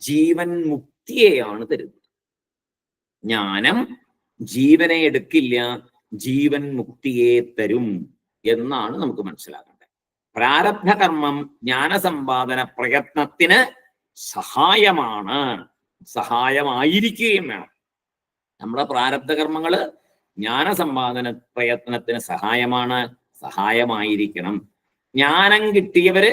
ജീവൻ മുക്തിയെയാണ് തരുന്നത്. ജ്ഞാനം ജീവനെ എടുക്കില്ല, ജീവൻ മുക്തിയെ തരും എന്നാണ് നമുക്ക് മനസ്സിലാക്കേണ്ടത്. പ്രാരബ്ധ കർമ്മം ജ്ഞാനസമ്പാദന പ്രയത്നത്തിന് സഹായമാണ്, സഹായമായിരിക്കുകയും വേണം. നമ്മുടെ പ്രാരബ്ധ കർമ്മങ്ങള് ജ്ഞാനസമ്പാദന പ്രയത്നത്തിന് സഹായമാണ്, സഹായമായിരിക്കണം. ജ്ഞാനം കിട്ടിയവര്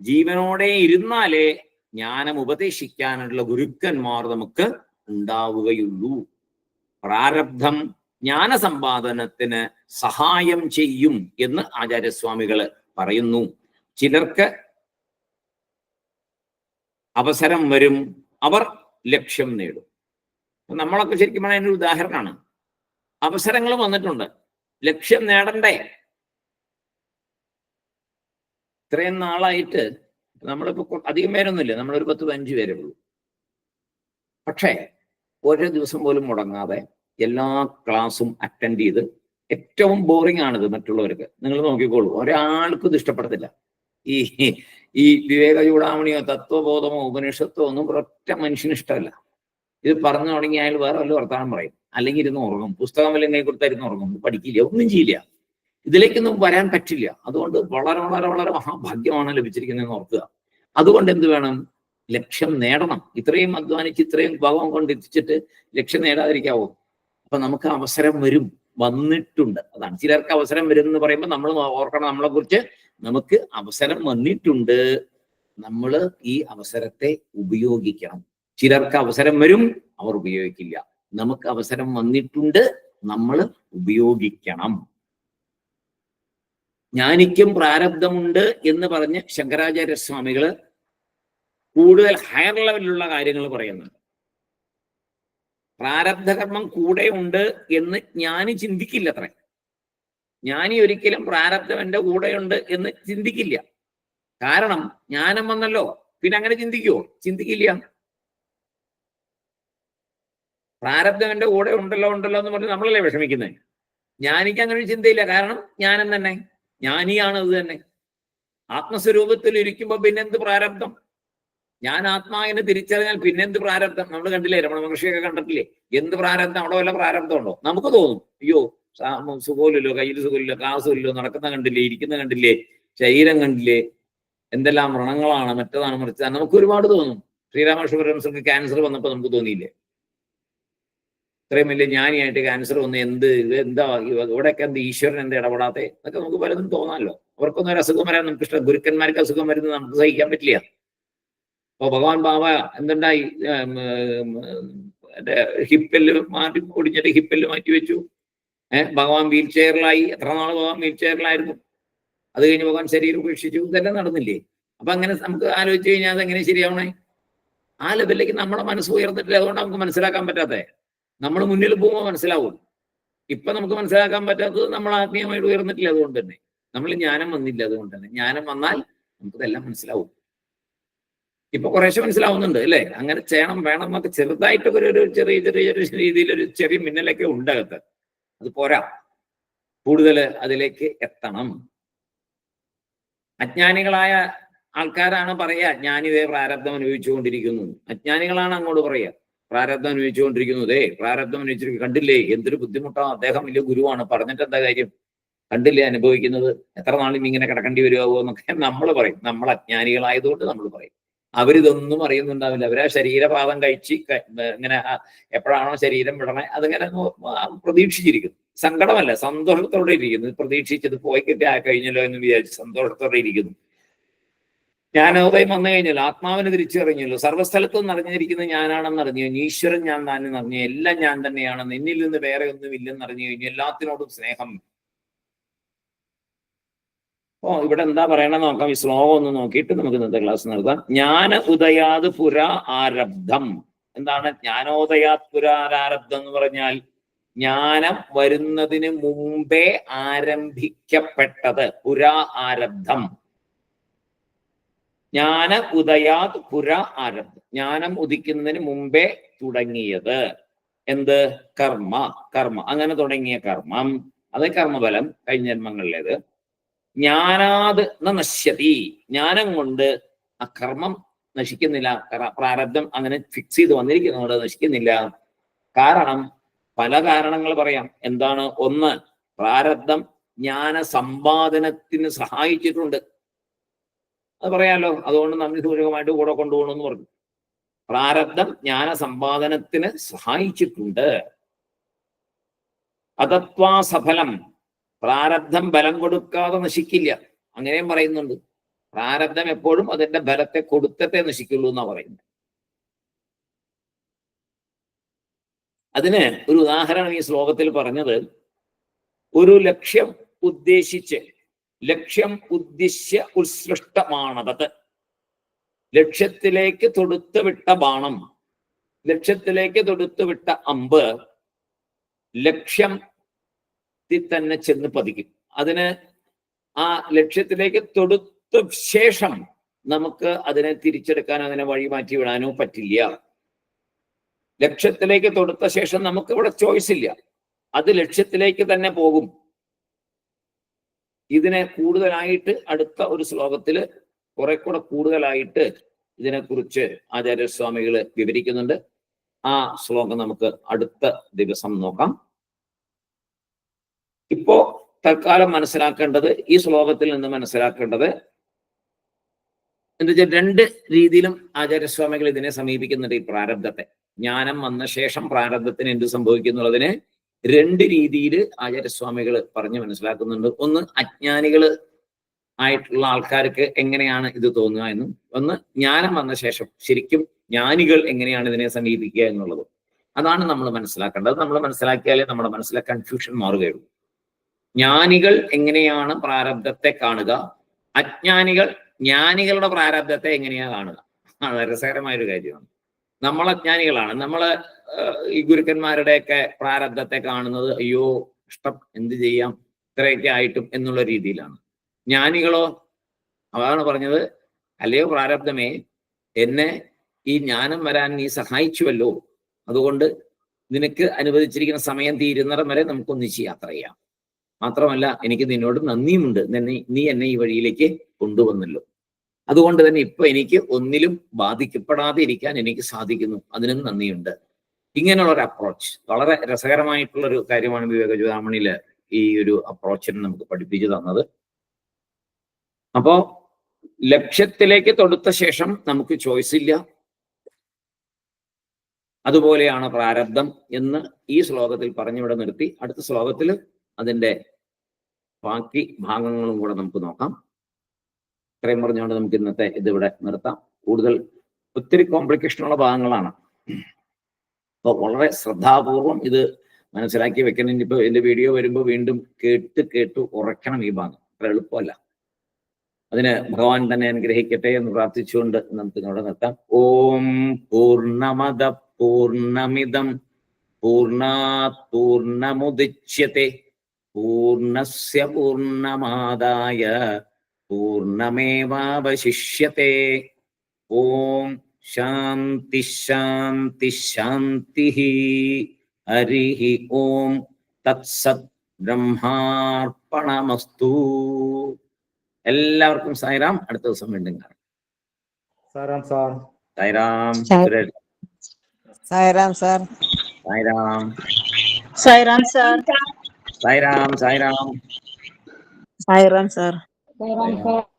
ജീവനോടെ ഇരുന്നാലേ ജ്ഞാനം ഉപദേശിക്കാനുള്ള ഗുരുക്കന്മാർ നമുക്ക് ഉണ്ടാവുകയുള്ളൂ. പ്രാരബ്ധം ജ്ഞാനസമ്പാദനത്തിന് സഹായം ചെയ്യും എന്ന് ആചാര്യസ്വാമികള് പറയുന്നു. ചിലർക്ക് അവസരം വരും, അവർ ലക്ഷ്യം നേടും. നമ്മളൊക്കെ ശരിക്കും പറഞ്ഞാൽ അതിനൊരു ഉദാഹരണമാണ്. അവസരങ്ങൾ വന്നിട്ടുണ്ട്, ലക്ഷ്യം നേടണ്ടേ? ഇത്രയും നാളായിട്ട് നമ്മളിപ്പോ അധികം പേരൊന്നുമില്ല, നമ്മളൊരു 10-15 പേരേ ഉള്ളൂ. പക്ഷേ ഓരോ ദിവസം പോലും മുടങ്ങാതെ എല്ലാ ക്ലാസ്സും അറ്റൻഡ് ചെയ്ത്, ഏറ്റവും ബോറിംഗ് ആണിത് മറ്റുള്ളവർക്ക്. നിങ്ങൾ നോക്കിക്കോളൂ, ഒരാൾക്കും ഇത് ഇഷ്ടപ്പെടത്തില്ല. ഈ വിവേക ചൂടാമണിയോ തത്വബോധമോ ഉപനിഷത്തോ ഒന്നും ഒറ്റ മനുഷ്യന് ഇഷ്ടമല്ല. ഇത് പറഞ്ഞു തുടങ്ങിയാൽ വേറെ വല്ല വർത്താനം പറയും, അല്ലെങ്കിൽ ഇരുന്ന് ഉറങ്ങും, പുസ്തകം വല്ല കൊടുത്തായിരുന്നു ഉറങ്ങും, പഠിക്കില്ല, ഒന്നും ചെയ്യില്ല. ഇതിലേക്കൊന്നും വരാൻ പറ്റില്ല. അതുകൊണ്ട് വളരെ വളരെ വളരെ മഹാഭാഗ്യമാണ് ലഭിച്ചിരിക്കുന്നതെന്ന് ഓർക്കുക. അതുകൊണ്ട് എന്ത് വേണം? ലക്ഷ്യം നേടണം. ഇത്രയും അധ്വാനിച്ച് ഇത്രയും ഭാവം കൊണ്ട് എത്തിച്ചിട്ട് ലക്ഷ്യം നേടാതിരിക്കാവോ? അപ്പൊ നമുക്ക് അവസരം വരും, വന്നിട്ടുണ്ട്. അതാണ് ചിലർക്ക് അവസരം വരും എന്ന് പറയുമ്പോൾ നമ്മൾ ഓർക്കണം, നമ്മളെ കുറിച്ച് നമുക്ക് അവസരം വന്നിട്ടുണ്ട്, നമ്മൾ ഈ അവസരത്തെ ഉപയോഗിക്കണം. ചിലർക്ക് അവസരം വരും, അവർ ഉപയോഗിക്കില്ല. നമുക്ക് അവസരം വന്നിട്ടുണ്ട്, നമ്മൾ ഉപയോഗിക്കണം. ജ്ഞാനിക്കും പ്രാരബ്ധമുണ്ട് എന്ന് പറഞ്ഞ് ശങ്കരാചാര്യസ്വാമികള് കൂടുതൽ ഹയർ ലെവലിലുള്ള കാര്യങ്ങൾ പറയുന്നുണ്ട്. പ്രാരബ്ധകർമ്മം കൂടെ ഉണ്ട് എന്ന് ജ്ഞാനി ചിന്തിക്കില്ല. അത്ര ജ്ഞാനി ഒരിക്കലും പ്രാരബ്ധം എൻ്റെ കൂടെയുണ്ട് എന്ന് ചിന്തിക്കില്ല. കാരണം ജ്ഞാനം വന്നല്ലോ, പിന്നെ അങ്ങനെ ചിന്തിക്കുവോ? ചിന്തിക്കില്ല. പ്രാരബ്ധം എൻ്റെ കൂടെ ഉണ്ടല്ലോ എന്ന് പറഞ്ഞ് നമ്മളല്ലേ വിഷമിക്കുന്നത്. ജ്ഞാനിക്ക് അങ്ങനെ ഒരു ചിന്തയില്ല. കാരണം ജ്ഞാനം തന്നെ, ജ്ഞാനിയാണ് അത് തന്നെ. ആത്മസ്വരൂപത്തിൽ ഇരിക്കുമ്പോ പിന്നെന്ത് പ്രാരബ്ധം? ഞാൻ ആത്മാവിനെ തിരിച്ചറിഞ്ഞാൽ പിന്നെന്ത് പ്രാരബ്ധം? നമ്മൾ കണ്ടില്ലേ, രമണ മഹർഷിയൊക്കെ കണ്ടിട്ടില്ലേ? എന്ത് പ്രാരബ്ധം? അവിടെ വല്ല പ്രാരബ്ധം ഉണ്ടോ? നമുക്ക് തോന്നും, അയ്യോ സുഖമില്ലല്ലോ, കയ്യിൽ സുഖമില്ലല്ലോ, കാസുമില്ലല്ലോ, നടക്കുന്ന കണ്ടില്ലേ, ഇരിക്കുന്ന കണ്ടില്ലേ, ശരീരം കണ്ടില്ലേ, എന്തെല്ലാം വ്രണങ്ങളാണ്, മറ്റതാണ് മറിച്ചതാണ്, നമുക്ക് ഒരുപാട് തോന്നും. ശ്രീരാമകൃഷ്ണ പരമഹംസർക്ക് ക്യാൻസർ വന്നപ്പോൾ നമുക്ക് തോന്നിയില്ലേ, ഇത്രയും വലിയ ജ്ഞാനിയായിട്ട് ക്യാൻസർ വന്ന് എന്താ ഇവിടെയൊക്കെ എന്ത് ഈശ്വരൻ എന്താ ഇടപെടാതെ എന്നൊക്കെ നമുക്ക് പലതും തോന്നാമല്ലോ. അവർക്കൊന്നും ഒരു അസുഖം വരാൻ നമുക്ക് ഇഷ്ടം, ഗുരുക്കന്മാർക്ക് അസുഖം വരുന്നത് നമുക്ക് സഹിക്കാൻ പറ്റില്ല. അപ്പൊ ഭഗവാൻ ബാബ എന്തുണ്ടായി, എന്റെ ഹിപ്പെല്ല് മാറ്റി ഒടിഞ്ഞിട്ട് ഹിപ്പെല്ല് മാറ്റി വെച്ചു. ഭഗവാൻ വീൽ ചെയറിലായി. എത്ര നാൾ ഭഗവാൻ വീൽ ചെയറിലായിരുന്നു. അത് കഴിഞ്ഞ് ഭഗവാൻ ശരീരം ഉപേക്ഷിച്ചു. ഇതെല്ലാം നടന്നില്ലേ? അപ്പൊ അങ്ങനെ നമുക്ക് ആലോചിച്ച് കഴിഞ്ഞാൽ അതെങ്ങനെ ശരിയാവണേ? ആ ലെവലിലേക്ക് നമ്മുടെ മനസ്സ് ഉയർന്നിട്ടില്ല. അതുകൊണ്ട് നമുക്ക് മനസ്സിലാക്കാൻ പറ്റാത്തേ. നമ്മൾ മുന്നിൽ പോകുമ്പോൾ മനസ്സിലാവും. ഇപ്പൊ നമുക്ക് മനസ്സിലാക്കാൻ പറ്റാത്തത് നമ്മൾ ആത്മീയമായിട്ട് ഉയർന്നിട്ടില്ല. അതുകൊണ്ട് തന്നെ നമ്മൾ ജ്ഞാനം വന്നില്ല. അതുകൊണ്ട് തന്നെ ജ്ഞാനം വന്നാൽ നമുക്കിതെല്ലാം മനസ്സിലാവും. ഇപ്പൊ കുറേശ്ശെ മനസ്സിലാവുന്നുണ്ട് അല്ലേ? അങ്ങനെ ചെയ്യണം വേണം എന്നൊക്കെ ചെറുതായിട്ടൊക്കെ ഒരു ചെറിയ രീതിയിൽ ഒരു ചെറിയ മിന്നലൊക്കെ ഉണ്ടകത്ത്. അത് പോരാ, കൂടുതൽ അതിലേക്ക് എത്തണം. അജ്ഞാനികളായ ആൾക്കാരാണ് പറയാ ജ്ഞാനിതേ പ്രാരബ്ധം അനുഭവിച്ചുകൊണ്ടിരിക്കുന്നു. അജ്ഞാനികളാണ് അങ്ങോട്ട് പറയാ പ്രാരബ്ധം അനുഭവിച്ചുകൊണ്ടിരിക്കുന്നതേ, പ്രാരബ്ധം അനുഭവിച്ചിരിക്കും. കണ്ടില്ലേ എന്തൊരു ബുദ്ധിമുട്ടാണ്, അദ്ദേഹം വലിയ ഗുരുവാണ്, പറഞ്ഞിട്ട് എന്താ കാര്യം, കണ്ടില്ലേ അനുഭവിക്കുന്നത്, എത്ര നാളും ഇങ്ങനെ കിടക്കേണ്ടി വരുമോ എന്നൊക്കെ നമ്മൾ പറയും. നമ്മൾ അജ്ഞാനികളായതുകൊണ്ട് നമ്മൾ പറയും. അവരിതൊന്നും അറിയുന്നുണ്ടാവില്ല. അവരാ ശരീരപാദം കഴിച്ച് ഇങ്ങനെ എപ്പോഴാണോ ശരീരം വിടണേ അതിങ്ങനെ പ്രതീക്ഷിച്ചിരിക്കുന്നു. സങ്കടമല്ല, സന്തോഷത്തോടെ ഇരിക്കുന്നു. പ്രതീക്ഷിച്ചത് പോയി കിട്ടി ആ കഴിഞ്ഞല്ലോ എന്ന് വിചാരിച്ച് സന്തോഷത്തോടെ ഇരിക്കുന്നു. ജ്ഞാനോദയം വന്നു കഴിഞ്ഞല്ലോ, ആത്മാവിനെ തിരിച്ചറിഞ്ഞല്ലോ, സർവ്വസ്ഥലത്തും നിറഞ്ഞിരിക്കുന്നത് ഞാനാണെന്ന് അറിഞ്ഞു കഴിഞ്ഞു, ഈശ്വരൻ ഞാൻ തന്നെ അറിഞ്ഞു, എല്ലാം ഞാൻ തന്നെയാണെന്ന്, എന്നിൽ നിന്ന് വേറെ ഒന്നും ഇല്ലെന്ന് അറിഞ്ഞു കഴിഞ്ഞു, എല്ലാത്തിനോടും സ്നേഹം. ഇവിടെ എന്താ പറയണമെന്ന് നോക്കാം. ഈ ശ്ലോകം ഒന്ന് നോക്കിയിട്ട് നമുക്ക് ഇന്നത്തെ ക്ലാസ് നടത്താം. ജ്ഞാന ഉദയാത് പുര ആരബ്ധം. എന്താണ് ജ്ഞാനോദയാത് പുരാരാരബ്ധം എന്ന് പറഞ്ഞാൽ? ജ്ഞാനം വരുന്നതിന് മുമ്പേ ആരംഭിക്കപ്പെട്ടത്. പുരാ ആരബ്ധം. ജ്ഞാന ഉദയാത് പുര ആരബ്ധം. ജ്ഞാനം ഉദിക്കുന്നതിന് മുമ്പേ തുടങ്ങിയത് എന്ത്? കർമ്മ. അങ്ങനെ തുടങ്ങിയ കർമ്മം, അത് കർമ്മഫലം കഴിഞ്ഞ ജന്മങ്ങളിലേത്. ജ്ഞാനാത് നശ്യതി. ജ്ഞാനം കൊണ്ട് ആ കർമ്മം നശിക്കുന്നില്ല. പ്രാരബ്ധം അങ്ങനെ ഫിക്സ് ചെയ്ത് വന്നിരിക്കുന്നതുകൊണ്ട് നശിക്കുന്നില്ല. കാരണം പല കാരണങ്ങൾ പറയാം. എന്താണ്? ഒന്ന്, പ്രാരബ്ധം ജ്ഞാന സമ്പാദനത്തിന് സഹായിച്ചിട്ടുണ്ട്. അത് പറയാലോ. അതുകൊണ്ട് നമ്മി സൂചകമായിട്ട് കൂടെ കൊണ്ടുപോകണമെന്ന് പറഞ്ഞു. പ്രാരബ്ധം ജ്ഞാന സമ്പാദനത്തിന് സഹായിച്ചിട്ടുണ്ട്. അതത്വാ സഫലം. പ്രാരബ്ധം ബലം കൊടുക്കാതെ നശിക്കില്ല. അങ്ങനെയും പറയുന്നുണ്ട്. പ്രാരബ്ധം എപ്പോഴും അതിന്റെ ബലത്തെ കൊടുത്തിട്ടേ നശിക്കുള്ളൂ എന്നാ പറയുന്നത്. അതിന് ഒരു ഉദാഹരണം ഈ ശ്ലോകത്തിൽ പറഞ്ഞത്, ഒരു ലക്ഷ്യം ഉദ്ദേശിച്ച്, ലക്ഷ്യം ഉദ്ദിശ്യ ഉത്സൃഷ്ടമാണത്. ലക്ഷ്യത്തിലേക്ക് തൊടുത്തു വിട്ട ബാണം, ലക്ഷ്യത്തിലേക്ക് തൊടുത്തു വിട്ട അമ്പ് ലക്ഷ്യത്തിൽ തന്നെ ചെന്ന് പതിക്കും. അതിന് ആ ലക്ഷ്യത്തിലേക്ക് തൊടുത്ത ശേഷം നമുക്ക് അതിനെ തിരിച്ചെടുക്കാനോ അതിനെ വഴി മാറ്റി വിടാനോ പറ്റില്ല. ലക്ഷ്യത്തിലേക്ക് തൊടുത്ത ശേഷം നമുക്ക് ഇവിടെ ചോയ്സ് ഇല്ല. അത് ലക്ഷ്യത്തിലേക്ക് തന്നെ പോകും. ഇതിനെ കൂടുതലായിട്ട് അടുത്ത ഒരു ശ്ലോകത്തിൽ കുറെ കൂടെ കൂടുതലായിട്ട് ഇതിനെക്കുറിച്ച് ആചാര്യസ്വാമികൾ വിവരിക്കുന്നുണ്ട്. ആ ശ്ലോകം നമുക്ക് അടുത്ത ദിവസം നോക്കാം. ഇപ്പോ തൽക്കാലം മനസ്സിലാക്കേണ്ടത്, ഈ ശ്ലോകത്തിൽ നിന്ന് മനസ്സിലാക്കേണ്ടത് എന്താ വെച്ചാൽ, രണ്ട് രീതിയിലും ആചാര്യസ്വാമികൾ ഇതിനെ സമീപിക്കുന്നുണ്ട്. ഈ പ്രാരബ്ധത്തെ, ജ്ഞാനം വന്ന ശേഷം പ്രാരബ്ധത്തിന് എന്ത് സംഭവിക്കുന്നുള്ളതിനെ രണ്ട് രീതിയിൽ ആചാര്യസ്വാമികൾ പറഞ്ഞ് മനസ്സിലാക്കുന്നുണ്ട്. ഒന്ന്, അജ്ഞാനികള് ആയിട്ടുള്ള ആൾക്കാർക്ക് എങ്ങനെയാണ് ഇത് തോന്നുക എന്നും, ഒന്ന് ജ്ഞാനം വന്ന ശേഷം ശരിക്കും ജ്ഞാനികൾ എങ്ങനെയാണ് ഇതിനെ സമീപിക്കുക എന്നുള്ളത്. അതാണ് നമ്മൾ മനസ്സിലാക്കേണ്ടത്. നമ്മൾ മനസ്സിലാക്കിയാലേ നമ്മുടെ മനസ്സിലെ കൺഫ്യൂഷൻ മാറുകയുള്ളൂ. ജ്ഞാനികൾ എങ്ങനെയാണ് പ്രാരബ്ധത്തെ കാണുക, അജ്ഞാനികൾ ജ്ഞാനികളുടെ പ്രാരബ്ധത്തെ എങ്ങനെയാ കാണുക. അത് രസകരമായൊരു കാര്യമാണ്. നമ്മൾ അജ്ഞാനികളാണ്. നമ്മള് ഈ ഗുരുക്കന്മാരുടെയൊക്കെ പ്രാരബ്ധത്തെ കാണുന്നത് അയ്യോ ഇഷ്ടം, എന്ത് ചെയ്യാം, ഇത്രയൊക്കെ ആയിട്ടും എന്നുള്ള രീതിയിലാണ്. ജ്ഞാനികളോ അതാണ് പറഞ്ഞത്, അല്ലയോ പ്രാരബ്ധമേ, എന്നെ ഈ ജ്ഞാനം വരാൻ നീ സഹായിച്ചുവല്ലോ, അതുകൊണ്ട് നിനക്ക് അനുവദിച്ചിരിക്കുന്ന സമയം തീരുന്നിടം വരെ നമുക്കൊന്നിച്ച് യാത്ര ചെയ്യാം. മാത്രമല്ല എനിക്ക് നിന്നോട് നന്ദിയുമുണ്ട്, നീ എന്നെ ഈ വഴിയിലേക്ക് കൊണ്ടുവന്നല്ലോ. അതുകൊണ്ട് തന്നെ ഇപ്പൊ എനിക്ക് ഒന്നിലും ബാധിക്കപ്പെടാതെ ഇരിക്കാൻ എനിക്ക് സാധിക്കുന്നു, അതിനും നന്ദിയുണ്ട്. ഇങ്ങനെയുള്ള ഒരു അപ്രോച്ച് വളരെ രസകരമായിട്ടുള്ളൊരു കാര്യമാണ് വിവേക ചൂഡാമണിയില് ഈ ഒരു അപ്രോച്ചിന് നമുക്ക് പഠിപ്പിച്ചു തന്നത്. അപ്പോ ലക്ഷ്യത്തിലേക്ക് തൊടുത്ത ശേഷം നമുക്ക് ചോയ്സ് ഇല്ല. അതുപോലെയാണ് പ്രാരബ്ധം എന്ന് ഈ ശ്ലോകത്തിൽ പറഞ്ഞിവിടെ നിർത്തി. അടുത്ത ശ്ലോകത്തിൽ അതിന്റെ ബാക്കി ഭാഗങ്ങളും കൂടെ നമുക്ക് നോക്കാം. ഇത്രയും പറഞ്ഞുകൊണ്ട് നമുക്ക് ഇന്നത്തെ ഇതിവിടെ നിർത്താം. കൂടുതൽ ഒത്തിരി കോംപ്ലിക്കേഷനുള്ള ഭാഗങ്ങളാണ്. അപ്പോൾ വളരെ ശ്രദ്ധാപൂർവം ഇത് മനസ്സിലാക്കി വെക്കണം. ഇനിയിപ്പോൾ എൻ്റെ വീഡിയോ വരുമ്പോൾ വീണ്ടും കേട്ട് ഉറക്കണം ഈ ഭാഗം. അത്ര എളുപ്പമല്ല. അതിന് ഭഗവാൻ തന്നെ അനുഗ്രഹിക്കട്ടെ എന്ന് പ്രാർത്ഥിച്ചുകൊണ്ട് നമുക്ക് ഇവിടെ നിർത്താം. ഓം പൂർണ്ണമദ പൂർണ്ണമിദം പൂർണ്ണാത് പൂർണ്ണമുദച്യത്തെ പൂർണ്ണസ്യ പൂർണ്ണമാദായ പൂർണ്ണമേവാവശിഷ്യത്തെ. ഓം ശാന്തി ശാന്തി ശാന്തി. ഹരി ഓം തത്സത്. ബ്രഹ്മാർപ്പണമസ്തു. എല്ലാവർക്കും സായിറാം. അടുത്ത ദിവസം വീണ്ടും കാണാം. Sairam sir. Sairam. Sairam sir. Sairam. Sairam sir. Sairam. Sairam. Sairam sir. Sairam sir.